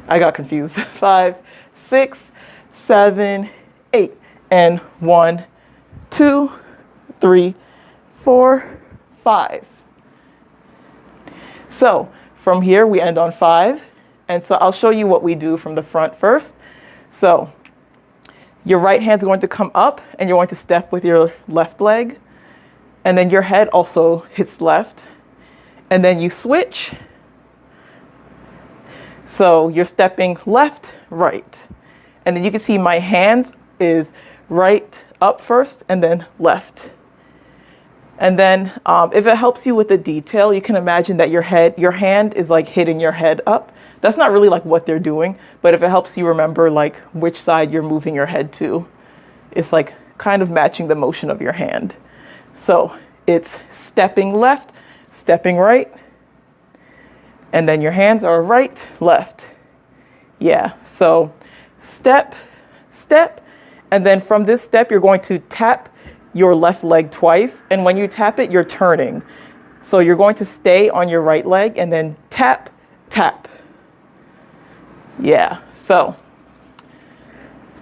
I got confused. 5, 6, 7, 8. And 1, 2, 3, 4, 5. So from here, we end on 5. And so I'll show you what we do from the front first. So your right hand's going to come up and you're going to step with your left leg. And then your head also hits left. And then you switch. So you're stepping left, right. And then you can see my hands is right up first and then left. And then if it helps you with the detail, you can imagine that your hand is like hitting your head up. That's not really like what they're doing, but if it helps you remember like which side you're moving your head to, it's like kind of matching the motion of your hand. So it's stepping left, stepping right, and then your hands are right, left. Yeah, so step, step, and then from this step, you're going to tap your left leg twice. And when you tap it, you're turning. So you're going to stay on your right leg and then tap, tap. Yeah, so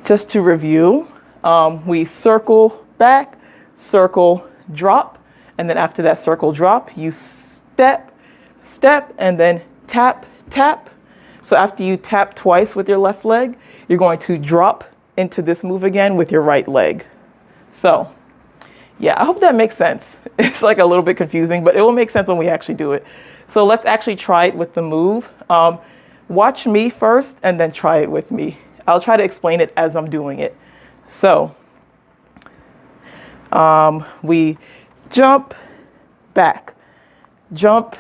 just to review, we circle back, circle, drop. And then after that circle drop, you step, step, and then tap, tap. So after you tap twice with your left leg, you're going to drop into this move again with your right leg. So yeah, I hope that makes sense. It's like a little bit confusing, but it will make sense when we actually do it. So let's actually try it with the move. Watch me first and then try it with me. I'll try to explain it as I'm doing it. So we jump, back, jump,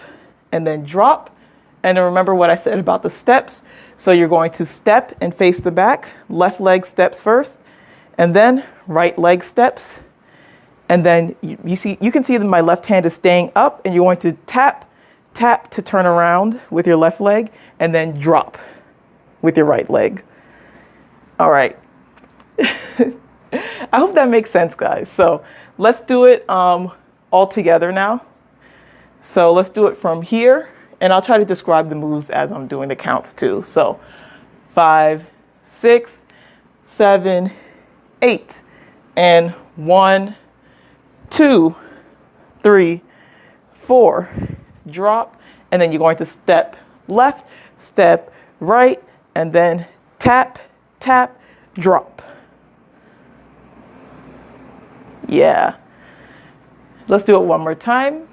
and then drop. And then remember what I said about the steps. So you're going to step and face the back, left leg steps first, and then right leg steps. And then you can see that my left hand is staying up and you're going to tap, tap to turn around with your left leg and then drop with your right leg. All right. I hope that makes sense, guys. So let's do it all together now. So let's do it from here. And I'll try to describe the moves as I'm doing the counts too. So 5, 6, 7, 8, and 1, 2, 3, 4, drop, and then you're going to step left, step right, and then tap, tap, drop. Yeah. Let's do it one more time.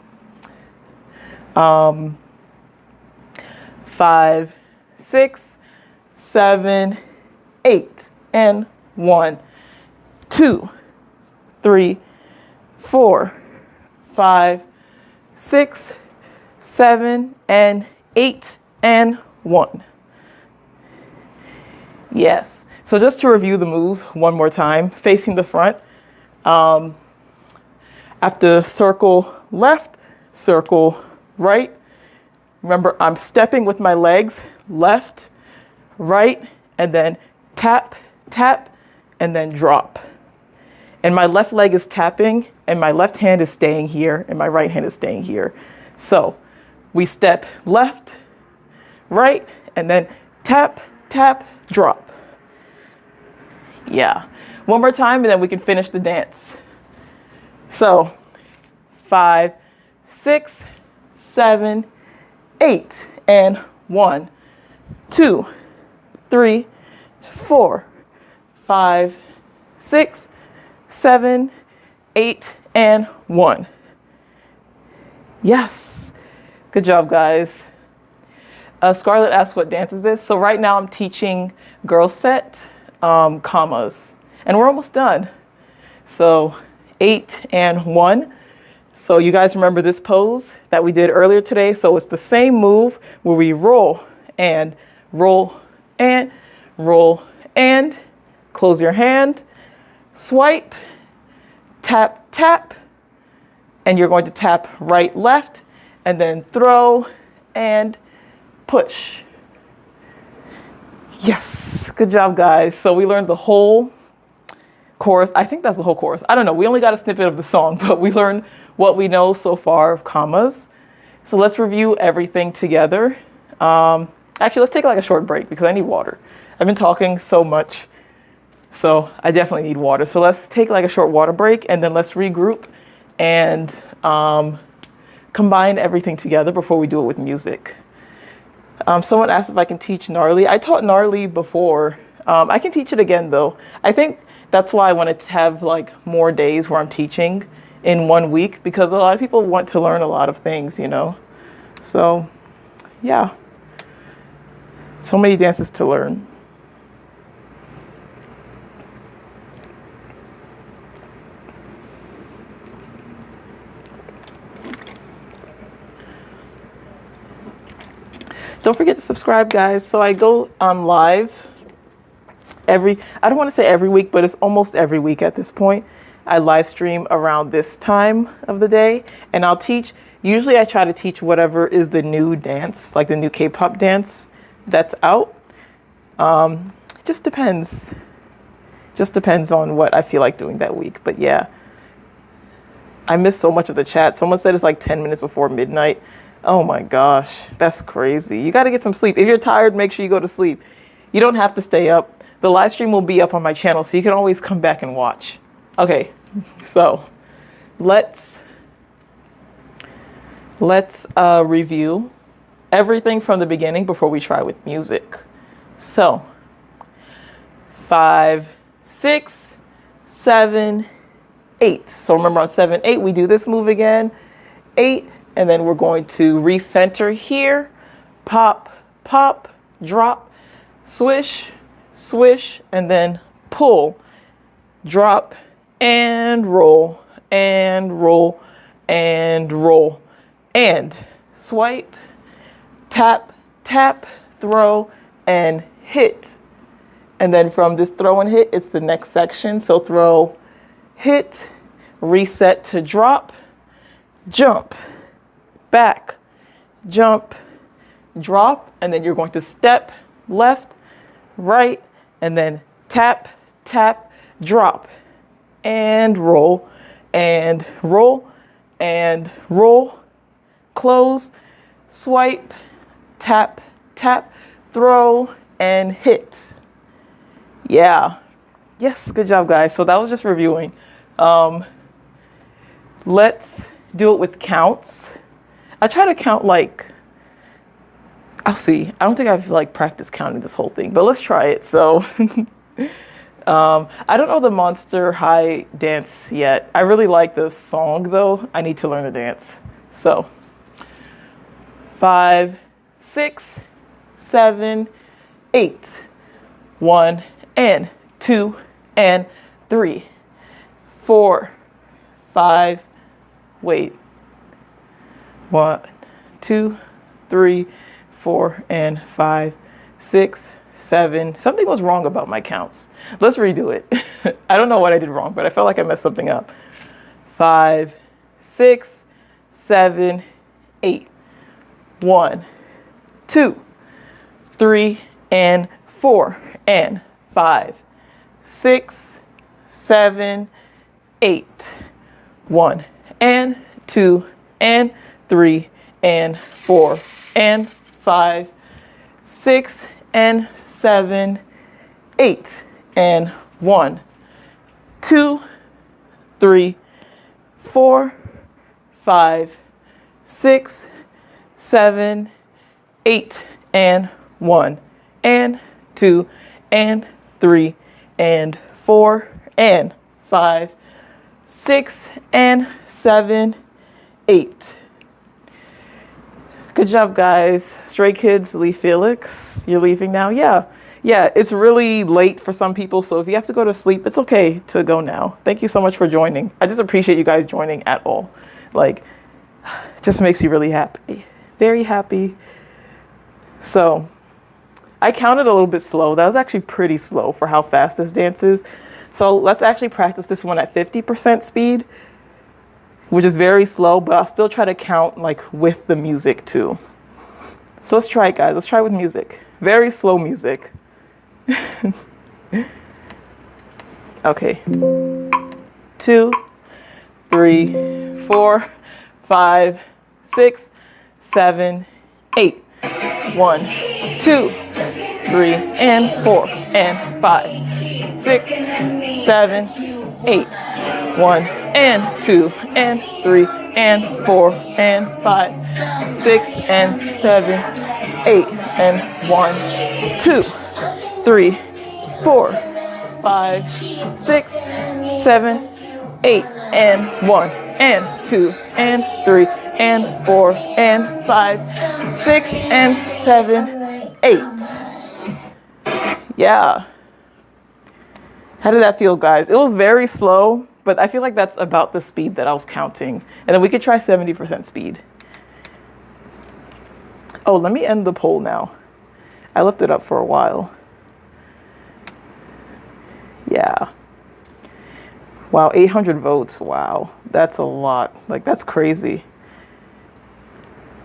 5, 6, 7, 8, and 1, 2, 3, 4, 5, 6, 7, and 8, and 1. Yes. So just to review the moves one more time, facing the front. After circle left, circle right. Remember, I'm stepping with my legs, left, right, and then tap, tap, and then drop. And my left leg is tapping, and my left hand is staying here, and my right hand is staying here. So we step left, right, and then tap, tap, drop. Yeah. One more time, and then we can finish the dance. So 5, 6, 7, 8. And 1, 2, 3, 4, 5, 6, 7, 8, and 1. Yes. Good job, guys. Scarlett asked, what dance is this? So right now I'm teaching GIRLSET Commas, and we're almost done. So 8 and 1. So you guys remember this pose that we did earlier today? So it's the same move where we roll and roll and roll and close your hand, swipe, tap, tap, and you're going to tap right, left, and then throw and push. Yes, good job, guys. So we learned the whole chorus. I think that's the whole chorus. I don't know. We only got a snippet of the song, but we learned what we know so far of commas. So let's review everything together. Actually, let's take like a short break because I need water. I've been talking so much, so I definitely need water. So let's take like a short water break, and then let's regroup and combine everything together before we do it with music. Someone asked if I can teach gnarly. I taught gnarly before. I can teach it again though. I think that's why I wanted to have like more days where I'm teaching in 1 week, because a lot of people want to learn a lot of things, you know. So yeah, so many dances to learn. Don't forget to subscribe, guys. So I go live I don't want to say every week, but it's almost every week at this point. I live stream around this time of the day, and I'll teach. Usually I try to teach whatever is the new dance, like the new K-pop dance that's out. It just depends. Just depends on what I feel like doing that week. But yeah, I missed so much of the chat. Someone said it's like 10 minutes before midnight. Oh my gosh, that's crazy. You got to get some sleep. If you're tired, make sure you go to sleep. You don't have to stay up. The live stream will be up on my channel, so you can always come back and watch. Okay, so let's review everything from the beginning before we try with music. So 5, 6, 7, 8. So remember on 7, 8, we do this move again. 8. And then we're going to recenter here, pop, pop, drop, swish, swish, and then pull, drop, and roll, and roll, and roll, and swipe, tap, tap, throw, and hit. And then from this throw and hit, it's the next section. So throw, hit, reset to drop, jump, back, jump, drop, and then you're going to step left, right, and then tap, tap, drop, and roll, and roll, and roll, close, swipe, tap, tap, throw, and hit. Yeah. Yes, good job, guys. So that was just reviewing. Let's do it with counts. I try to count like, I'll see. I don't think I've like practiced counting this whole thing, but let's try it. So I don't know the Monster High dance yet. I really like the song though. I need to learn the dance. So 5, 6, 7, 8. 1 and 2 and 3, 4, 5. Wait. 1, 2, 3, 4, and 5, 6, 7. Something was wrong about my counts. Let's redo it. I don't know what I did wrong, but I felt like I messed something up. 5, 6, 7, 8. 1, 2, 3, and 4, and 5, 6, 7, 8. 1 and 2 and 3 and 4 and 5, 6 and 7, 8. And 1, 2, 3, 4, 5, 6, 7, 8, and 1, and 2, and 3, and 4, and 5, 6, and 7, 8. Good job, guys. Stray Kids, Lee Felix, you're leaving now? Yeah, it's really late for some people, so if you have to go to sleep, it's okay to go now. Thank you so much for joining. I just appreciate you guys joining at all. Like, it just makes you really happy. Very happy. So, I counted a little bit slow. That was actually pretty slow for how fast this dance is. So let's actually practice this one at 50% speed, which is very slow, but I'll still try to count like with the music too. So let's try it, guys. Let's try with music. Very slow music. Okay. 2, 3, 4, 5, 6, 7, 8. 1, 2, 3, and 4, and 5, 6, 7, 8. 1, and 2, and 3, and 4, and 5, 6, and 7, 8, and 1, 2, 3, 4, 5, 6, 7, 8, and 1, and 2, and 3, and 4, and 5, 6, and 7, 8. Yeah. How did that feel, guys? It was very slow, but I feel like that's about the speed that I was counting. And then we could try 70% speed. Oh, let me end the poll now. I left it up for a while. Yeah. Wow, 800 votes. Wow, that's a lot. Like, that's crazy.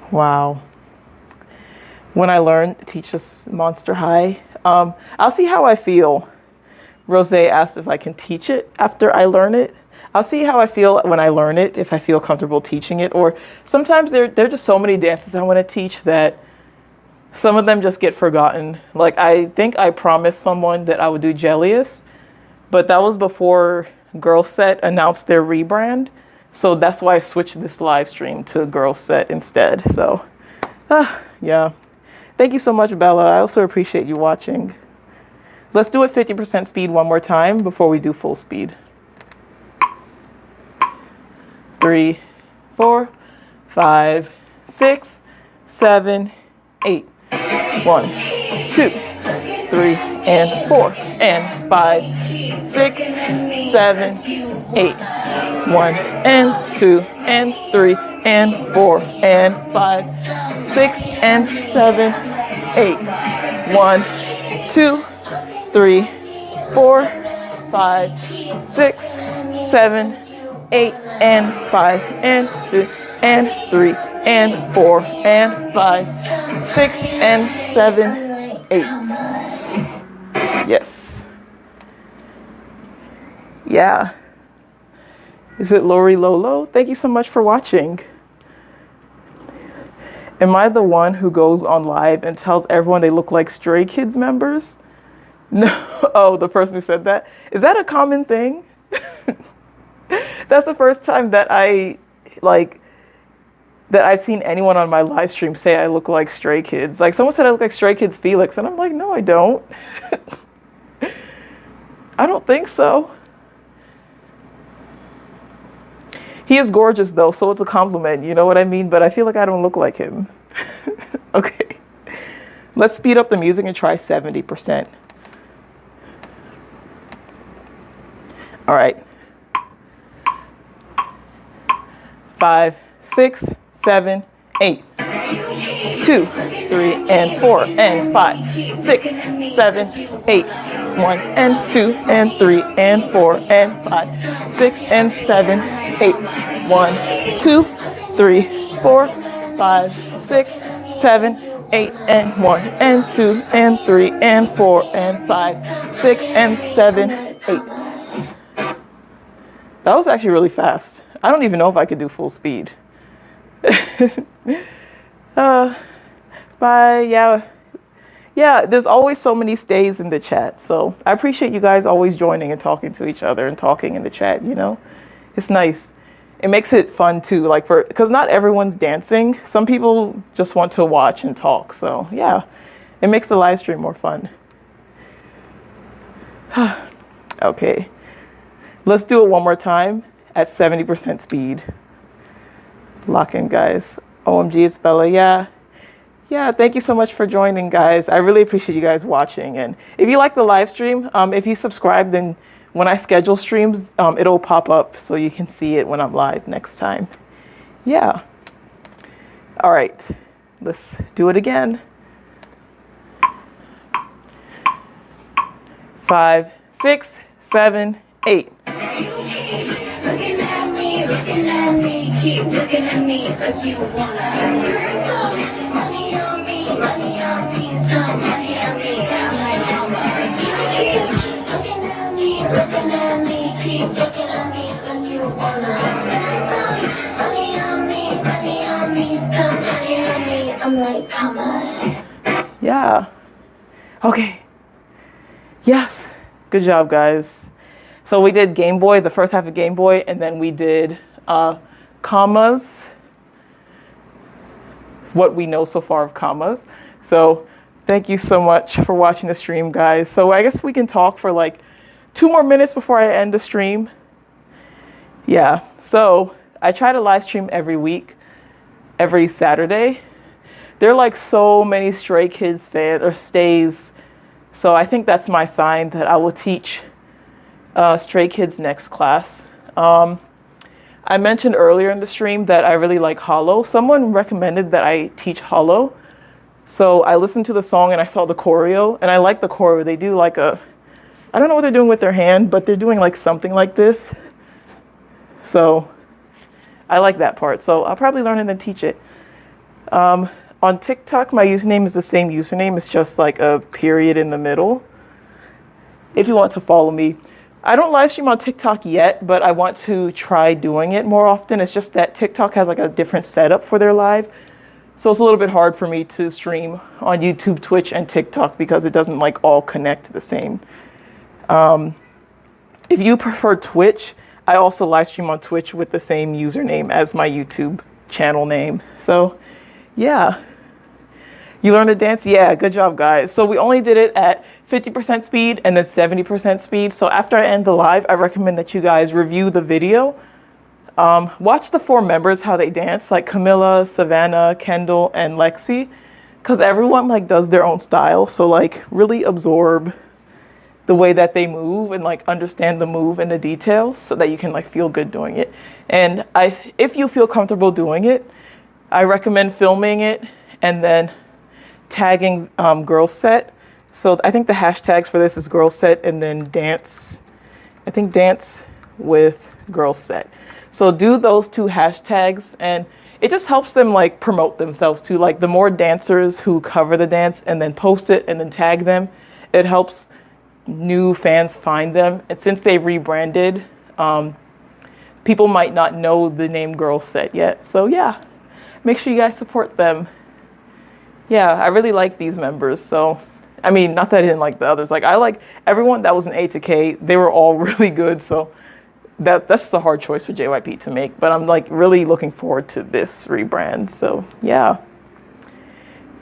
Wow. When I learn, teach us Monster High. I'll see how I feel. Rose asked if I can teach it after I learn it. I'll see how I feel when I learn it, if I feel comfortable teaching it. Or sometimes there are just so many dances I want to teach that some of them just get forgotten. Like, I think I promised someone that I would do Jellius, but that was before GIRLSET announced their rebrand. So that's why I switched this live stream to GIRLSET instead. So, yeah. Thank you so much, Bella. I also appreciate you watching. Let's do it 50% speed one more time before we do full speed. 3, 4, 5, 6, 7, 8. 1, 2, 3, and 4, and 5, 6, 7, 8. 1, and 2, and 3, and 4, and 5, 6, and 7, 8. 1, 2, 3, 4, 5, 6, 7, 8, and 5, and 2, and 3, and 4, and 5, 6, and 7, 8. Yes. Yeah. Is it Lori Lolo? Thank you so much for watching. Am I the one who goes on live and tells everyone they look like Stray Kids members? No. Oh, the person who said that. Is that a common thing? That's the first time that I've seen anyone on my live stream say I look like Stray Kids. Like, someone said I look like Stray Kids Felix, and I'm like, no, I don't. I don't think so. He is gorgeous, though, so it's a compliment, you know what I mean? But I feel like I don't look like him. Okay. Let's speed up the music and try 70%. All right. 5, 6, 7, 8. 2, 3, and 4, and 5, 6, 7, 8. 1, and 2, and 3, and 4, and 5, 6, and 7, 8. 1, 2, 3, 4, 5, 6, 7, 8, and 1, and 2, and 3, and 4, and 5, 6, and 7, 8. That was actually really fast. I don't even know if I could do full speed. Bye. Yeah, there's always so many stays in the chat. So I appreciate you guys always joining and talking to each other and talking in the chat, you know? It's nice. it makes it fun too, like because not everyone's dancing. Some people just want to watch and talk. So yeah, it makes the live stream more fun. Okay, let's do it one more time at 70% speed. Lock in, guys. OMG, it's Bella. Yeah, thank you so much for joining, guys. I really appreciate you guys watching. And if you like the live stream, if you subscribe, then when I schedule streams, it'll pop up so you can see it when I'm live next time. Yeah. All right, let's do it again. 5, 6, 7, 8. Looking at me, keep looking at me like you wanna. Money on me, some money on me, I'm like mama. Keep looking at me, keep looking at me like you wanna. Money on me, some money on me, I'm like commas. Yeah. Okay. Yes. Good job, guys. So we did Game Boy, the first half of Game Boy, and then we did commas, what we know so far of commas. So thank you so much for watching the stream, guys. So I guess we can talk for like 2 more minutes before I end the stream. Yeah, so I try to live stream every week, every Saturday. There are like so many Stray Kids fans or stays. So I think that's my sign that I will teach Stray Kids next class. I mentioned earlier in the stream that I really like Hollow. Someone recommended that I teach Hollow. So I listened to the song and I saw the choreo, and I like the choreo. They do like I don't know what they're doing with their hand, but they're doing like something like this. So I like that part. So I'll probably learn and then teach it. On TikTok, my username is the same username. It's just like a period in the middle. If you want to follow me. I don't live stream on TikTok yet, but I want to try doing it more often. It's just that TikTok has like a different setup for their live. So it's a little bit hard for me to stream on YouTube, Twitch, and TikTok because it doesn't like all connect the same. If you prefer Twitch, I also live stream on Twitch with the same username as my YouTube channel name. So yeah. You learned to dance? Yeah, good job, guys. So we only did it at 50% speed and then 70% speed. So after I end the live, I recommend that you guys review the video. Watch the 4 members, how they dance, like Camilla, Savannah, Kendall, and Lexi, because everyone like does their own style. So like really absorb the way that they move and like understand the move and the details so that you can like feel good doing it. And if you feel comfortable doing it, I recommend filming it and then tagging GIRLSET. So I think the hashtags for this is GIRLSET and then dance. I think dance with GIRLSET. So do those 2 hashtags, and it just helps them like promote themselves too. Like the more dancers who cover the dance and then post it and then tag them, it helps new fans find them. And since they rebranded, people might not know the name GIRLSET yet. So yeah, make sure you guys support them. Yeah, I really like these members. So, I mean, not that I didn't like the others. Like, I like everyone that was an A to K. They were all really good. So that's just a hard choice for JYP to make. But I'm like really looking forward to this rebrand. So yeah.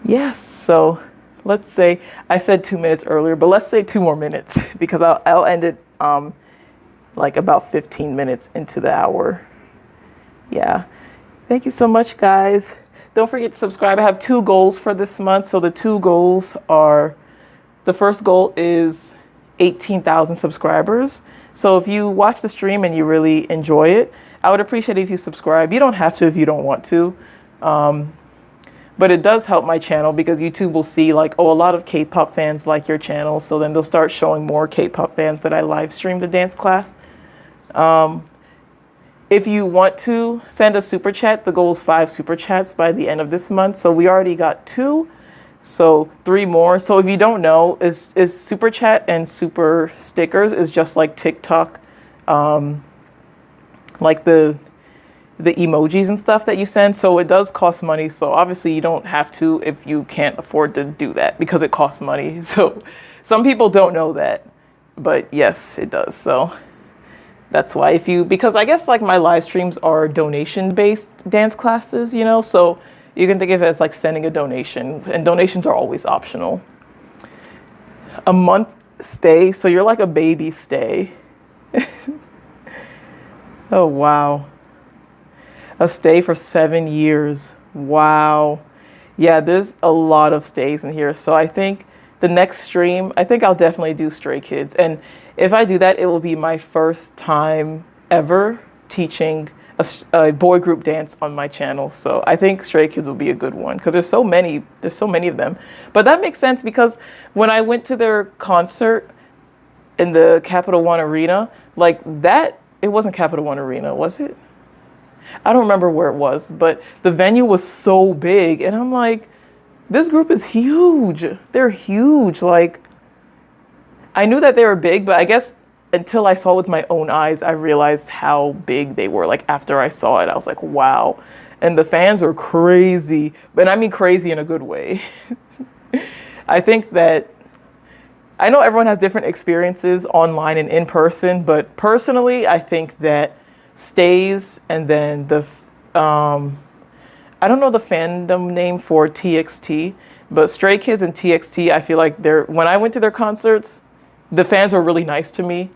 Yes. So let's say, I said 2 minutes earlier, but let's say 2 more minutes because I'll end it like about 15 minutes into the hour. Yeah. Thank you so much, guys. Don't forget to subscribe. I have 2 goals for this month. So the 2 goals are, the first goal is 18,000 subscribers. So if you watch the stream and you really enjoy it, I would appreciate it if you subscribe. You don't have to if you don't want to. But it does help my channel because YouTube will see like, oh, a lot of K-pop fans like your channel. So then they'll start showing more K-pop fans that I live stream the dance class. If you want to send a super chat, the goal is 5 super chats by the end of this month. So we already got 2, so 3 more. So if you don't know, is super chat and super stickers is just like TikTok, like the emojis and stuff that you send. So it does cost money. So obviously you don't have to if you can't afford to do that because it costs money. So some people don't know that, but yes, it does. So That's why because I guess like my live streams are donation based dance classes, you know, so you can think of it as like sending a donation, and donations are always optional. A month stay, so you're like a baby stay. Oh, wow. A stay for 7 years. Wow. Yeah, there's a lot of stays in here. So I think the next stream, I think I'll definitely do Stray Kids. And if I do that, it will be my first time ever teaching a boy group dance on my channel. So I think Stray Kids will be a good one because there's so many of them. But that makes sense because when I went to their concert in the Capital One Arena, like that, it wasn't Capital One Arena, was it? I don't remember where it was, but the venue was so big. And I'm like, this group is huge. They're huge. Like, I knew that they were big, but I guess until I saw with my own eyes, I realized how big they were. Like, after I saw it, I was like, wow. And the fans were crazy, but I mean crazy in a good way. I think that, I know everyone has different experiences online and in person, but personally, I think that stays and then I don't know the fandom name for TXT, but Stray Kids and TXT, I feel like when I went to their concerts, the fans were really nice to me.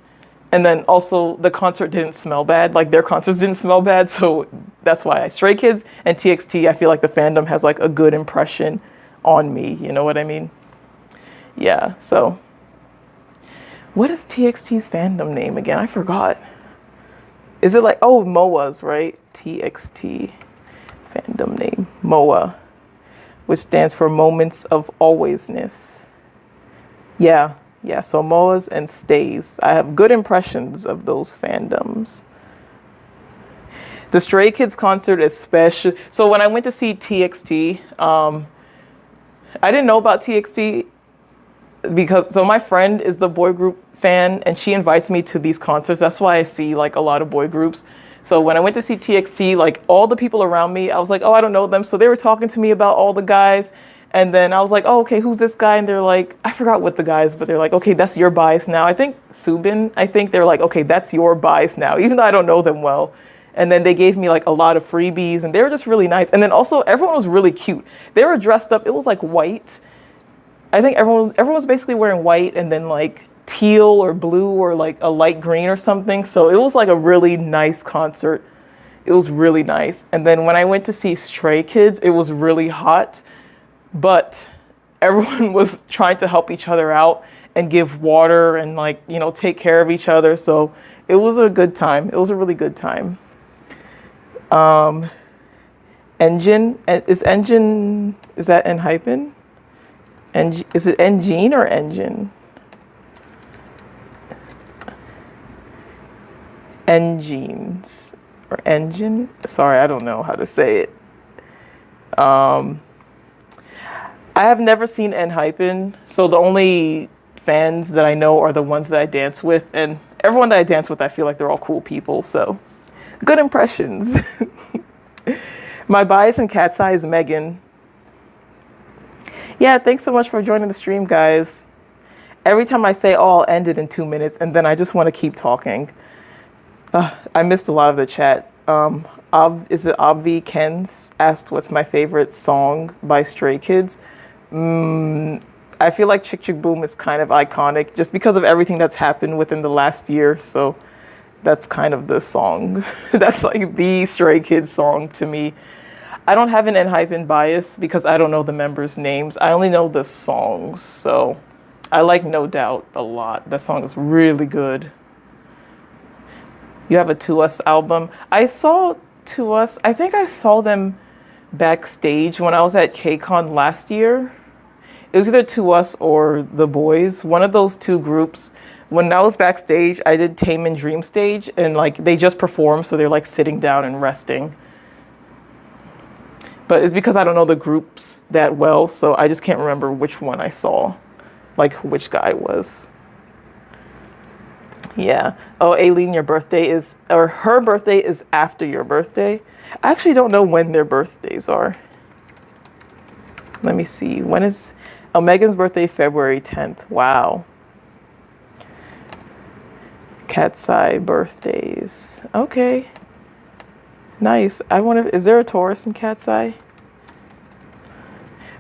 And then also the concert didn't smell bad. Like their concerts didn't smell bad. So that's why Stray Kids and TXT, I feel like the fandom has like a good impression on me. You know what I mean? Yeah. So what is TXT's fandom name again? I forgot. Is it like, oh, MOA's, right? TXT fandom name, MOA, which stands for Moments of Alwaysness. Yeah, so MOAs and stays. I have good impressions of those fandoms. The Stray Kids concert especially. So when I went to see TXT, I didn't know about TXT so my friend is the boy group fan and she invites me to these concerts. That's why I see like a lot of boy groups. So when I went to see TXT, like all the people around me, I was like, oh, I don't know them. So they were talking to me about all the guys. And then I was like, oh, okay, who's this guy? And they're like, I forgot what the guys, but they're like, okay, that's your bias now. I think Subin, they're like, okay, that's your bias now, even though I don't know them well. And then they gave me like a lot of freebies and they were just really nice. And then also everyone was really cute. They were dressed up. It was like white. I think everyone was basically wearing white and then like teal or blue or like a light green or something. So it was like a really nice concert. It was really nice. And then when I went to see Stray Kids, it was really hot, but everyone was trying to help each other out and give water and like, you know, take care of each other. So it was a good time. It was a really good time. Engine, is that N-hypen? Is it Engine or Engine? Engines or Engine? Sorry, I don't know how to say it. I have never seen N-hypen, so the only fans that I know are the ones that I dance with, and everyone that I dance with, I feel like they're all cool people, so good impressions. My bias in KATSEYE is Megan. Yeah, thanks so much for joining the stream, guys. Every time I say, oh, I'll end it in 2 minutes, and then I just want to keep talking. I missed a lot of the chat. Is it Obvi Kens asked what's my favorite song by Stray Kids? I feel like Chick Chick Boom is kind of iconic just because of everything that's happened within the last year. So that's kind of the song. That's like the Stray Kids song to me. I don't have an N-hypen bias because I don't know the members' names. I only know the songs. So I like No Doubt a lot. That song is really good. You have a To Us album. I saw To Us. I think I saw them backstage when I was at KCON last year. It was either To Us or The Boys. One of those two groups. When I was backstage, I did Tame and Dream stage. And like they just performed. So they're like sitting down and resting. But it's because I don't know the groups that well. So I just can't remember which one I saw. Like which guy it was. Yeah. Oh, Aileen, your birthday is, or her birthday is after your birthday. I actually don't know when their birthdays are. Let me see. When is, Megan's birthday, February 10th. Wow. KATSEYE birthdays. Okay. Nice. I wonder, is there a Taurus in KATSEYE?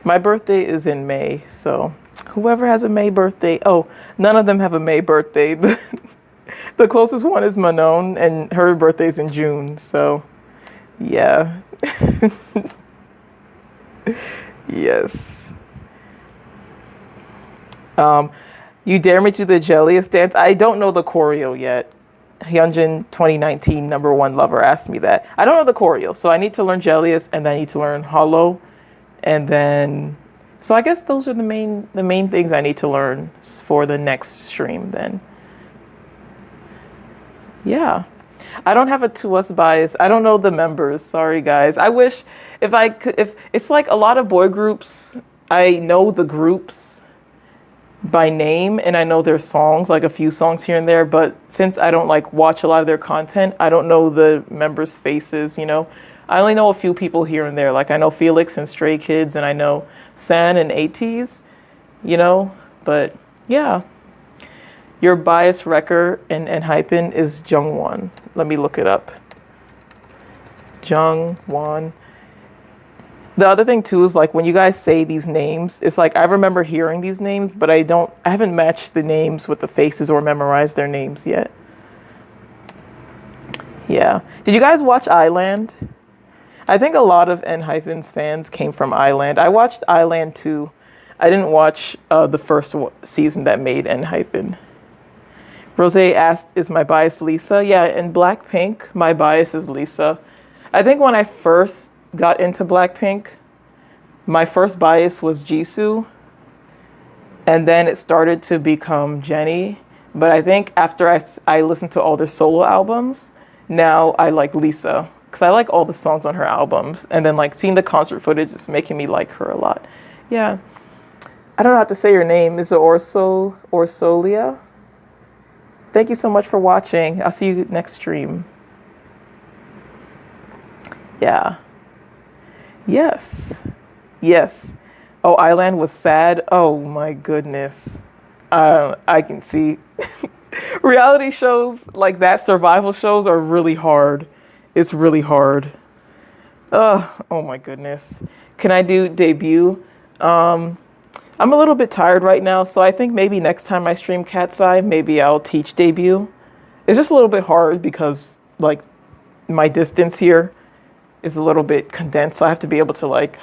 My birthday is in May, so whoever has a May birthday. Oh, none of them have a May birthday. The closest one is Manon, and her birthday's in June, so yeah. Yes. You dare me to do the Jelliest dance? I don't know the choreo yet. Hyunjin 2019 #1 lover asked me that. I don't know the choreo, so I need to learn Jelliest, and then I need to learn Hollow, and then so I guess those are the main things I need to learn for the next stream then. Yeah. I don't have a to us bias. I don't know the members. Sorry guys. I wish if I could, if it's like a lot of boy groups, I know the groups by name and I know their songs, like a few songs here and there, but since I don't like watch a lot of their content, I don't know the members' faces, you know. I only know a few people here and there. Like I know Felix and Stray Kids, and I know San and ATEEZ, you know, but yeah. Your bias wrecker and hyping is Jungwon. Let me look it up. Jungwon. The other thing too is like when you guys say these names, it's like I remember hearing these names, but I haven't matched the names with the faces or memorized their names yet. Yeah. Did you guys watch Island? I think a lot of ENHYPEN's fans came from Island. I watched Island too. I didn't watch the first season that made ENHYPEN. Rose asked, is my bias Lisa? Yeah, in Blackpink, my bias is Lisa. I think when I first got into Blackpink, my first bias was Jisoo. And then it started to become Jennie. But I think after I listened to all their solo albums, now I like Lisa. Because I like all the songs on her albums. And then like seeing the concert footage is making me like her a lot. Yeah. I don't know how to say your name. Is it Orsolia? Thank you so much for watching. I'll see you next stream. Yeah. Yes. Yes. Oh, Island was sad. Oh my goodness. I can see. Reality shows like that, survival shows are really hard. It's really hard. Oh my goodness. Can I do debut? I'm a little bit tired right now, so I think maybe next time I stream KATSEYE, maybe I'll teach debut. It's just a little bit hard because like my distance here is a little bit condensed, so I have to be able to like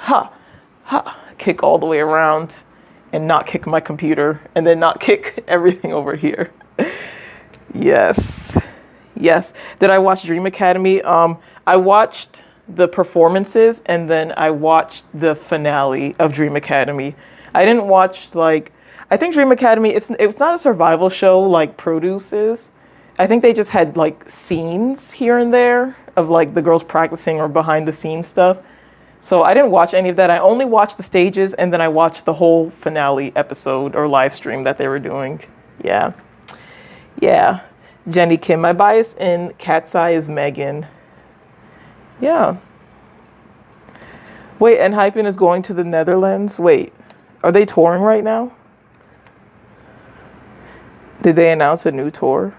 kick all the way around and not kick my computer and then not kick everything over here. Yes. Yes. Did I watch Dream Academy? I watched the performances and then I watched the finale of Dream Academy. I didn't watch like, I think Dream Academy, it's not a survival show like Produce is. I think they just had like scenes here and there of like the girls practicing or behind the scenes stuff. So I didn't watch any of that. I only watched the stages and then I watched the whole finale episode or live stream that they were doing. Yeah. Yeah. Jenny Kim. My bias in KATSEYE is Megan. Yeah. Wait, ENHYPEN is going to the Netherlands? Wait. Are they touring right now? Did they announce a new tour?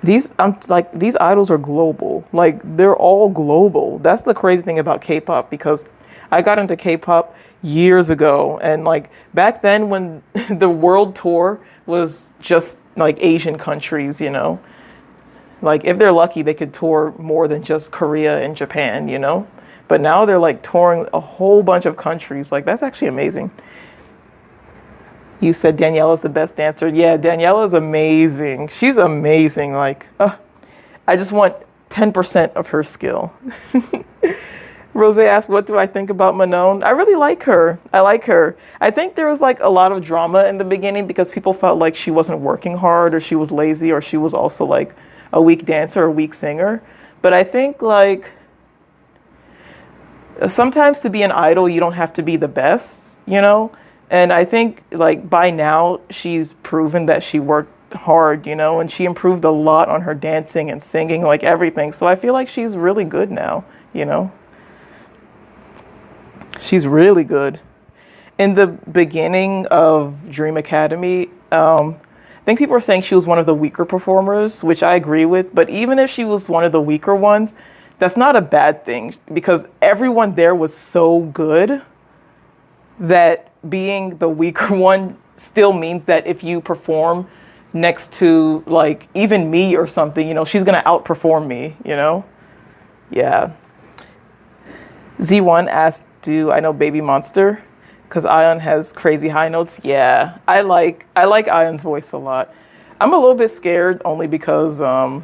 These idols are global. Like they're all global. That's the crazy thing about K-pop, because I got into K-pop years ago, and like back then when the world tour was just like Asian countries, you know. Like if they're lucky, they could tour more than just Korea and Japan, you know. But now they're like touring a whole bunch of countries. Like that's actually amazing. You said Daniela's the best dancer. Yeah, Daniela is amazing. She's amazing. Like, I just want 10% of her skill. Rose asked, what do I think about Manon? I really like her. I like her. I think there was like a lot of drama in the beginning because people felt like she wasn't working hard or she was lazy or she was also like a weak dancer or a weak singer. But I think like sometimes to be an idol, you don't have to be the best, you know? And I think like by now she's proven that she worked hard, you know, and she improved a lot on her dancing and singing, like everything. So I feel like she's really good now, you know? She's really good. In the beginning of Dream Academy, I think people are saying she was one of the weaker performers, which I agree with. But even if she was one of the weaker ones, that's not a bad thing because everyone there was so good that being the weaker one still means that if you perform next to like even me or something, she's going to outperform me. Yeah. Z1 asked, do I know Baby Monster? Because Ion has crazy high notes. Yeah, I like Ion's voice a lot. I'm a little bit scared only because I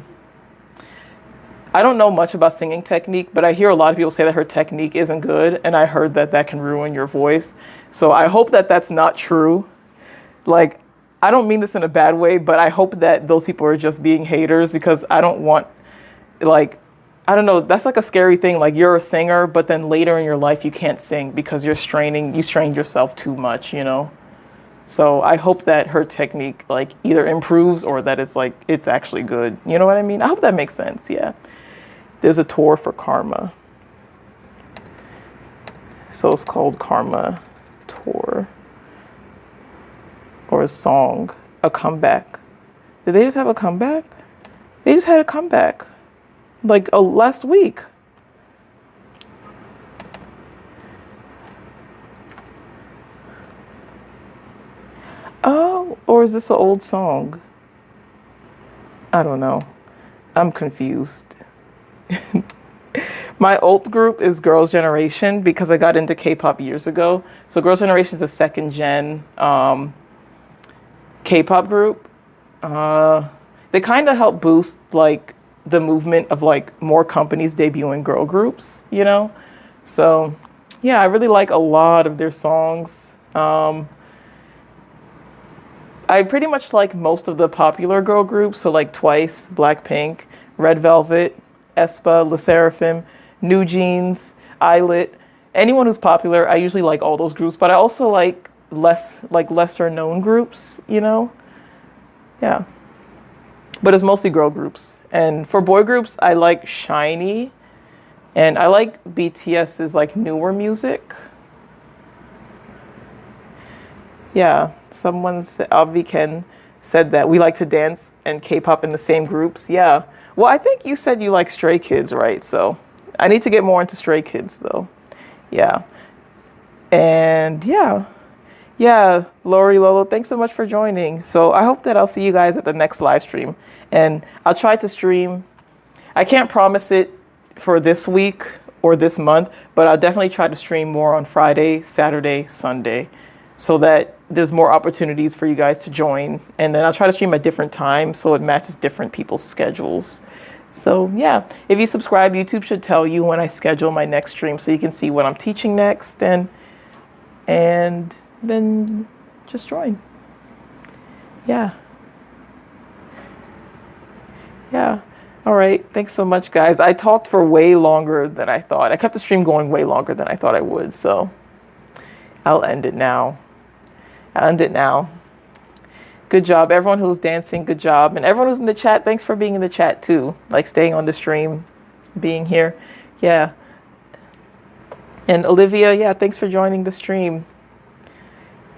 don't know much about singing technique, but I hear a lot of people say that her technique isn't good, and I heard that that can ruin your voice. So I hope that that's not true. Like, I don't mean this in a bad way, but I hope that those people are just being haters because I don't want, like, I don't know, that's like a scary thing. Like you're a singer, but then later in your life you can't sing because you strained yourself too much, So I hope that her technique like either improves or that it's actually good. You know what I mean? I hope that makes sense. Yeah. There's a tour for Karma. So it's called Karma Tour. Or a song, a comeback. Did they just have a comeback? They just had a comeback. Like last week. Oh, or is this an old song? I don't know. I'm confused. My alt group is Girls' Generation because I got into K-pop years ago. So Girls' Generation is a second gen K-pop group. They kind of help boost like the movement of like more companies debuting girl groups, So yeah, I really like a lot of their songs. I pretty much like most of the popular girl groups. So like Twice, Blackpink, Red Velvet, aespa, LE SSERAFIM, New Jeans, Islet. Anyone who's popular, I usually like all those groups, but I also like lesser known groups, Yeah. But it's mostly girl groups. And for boy groups, I like SHINee. And I like BTS's like newer music. Yeah, Avi Ken said that we like to dance and K-pop in the same groups. Yeah. Well, I think you said you like Stray Kids, right? So I need to get more into Stray Kids though. Yeah. And yeah. Yeah, Lori Lolo, thanks so much for joining. So I hope that I'll see you guys at the next live stream. And I'll try to stream. I can't promise it for this week or this month, but I'll definitely try to stream more on Friday, Saturday, Sunday, so that there's more opportunities for you guys to join. And then I'll try to stream at different times so it matches different people's schedules. So yeah, if you subscribe, YouTube should tell you when I schedule my next stream so you can see what I'm teaching next and then just join. Yeah. All right. Thanks so much, guys. I talked for way longer than I thought. I kept the stream going way longer than I thought I would. So I'll end it now. Good job. Everyone who's dancing, good job. And everyone who's in the chat, thanks for being in the chat too. Like staying on the stream, being here. Yeah. And Olivia, yeah, thanks for joining the stream.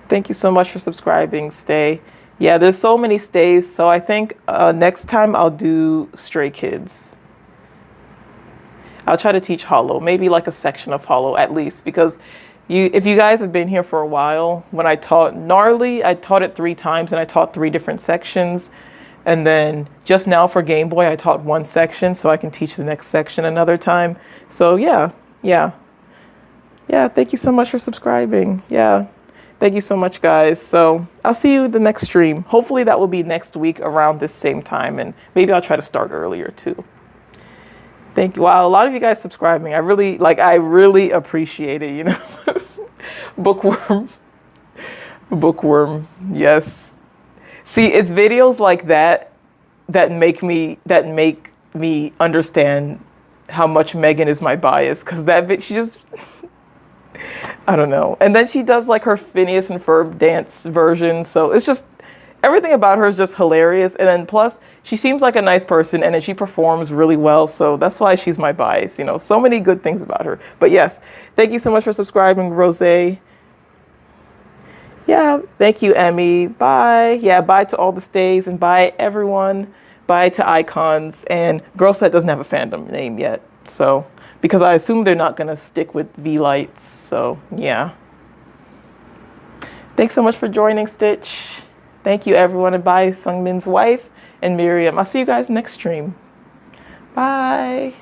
Thank you so much for subscribing. Stay. Yeah, there's so many stays. So I think next time I'll do Stray Kids. I'll try to teach Hollow, maybe like a section of Hollow at least, because if you guys have been here for a while, when I taught Gnarly, I taught it 3 times and I taught 3 different sections. And then just now for Game Boy, I taught 1 section so I can teach the next section another time. So yeah. Thank you so much for subscribing. Yeah. Thank you so much, guys. So I'll see you the next stream. Hopefully that will be next week around this same time. And maybe I'll try to start earlier too. Thank you. Wow, a lot of you guys subscribing. I really appreciate it, Bookworm. Yes. See, it's videos like that make me understand how much Megan is my bias. Because she just... I don't know. And then she does like her Phineas and Ferb dance version. So it's just, everything about her is just hilarious. And then plus, she seems like a nice person and then she performs really well. So that's why she's my bias. So many good things about her. But yes, thank you so much for subscribing, Rose. Yeah, thank you, Emmy. Bye. Yeah, bye to all the stays and bye everyone. Bye to Icons. And GIRLSET doesn't have a fandom name yet. So, because I assume they're not going to stick with V-Lights. So, yeah. Thanks so much for joining, Stitch. Thank you, everyone. And bye, Sungmin's wife and Miriam. I'll see you guys next stream. Bye.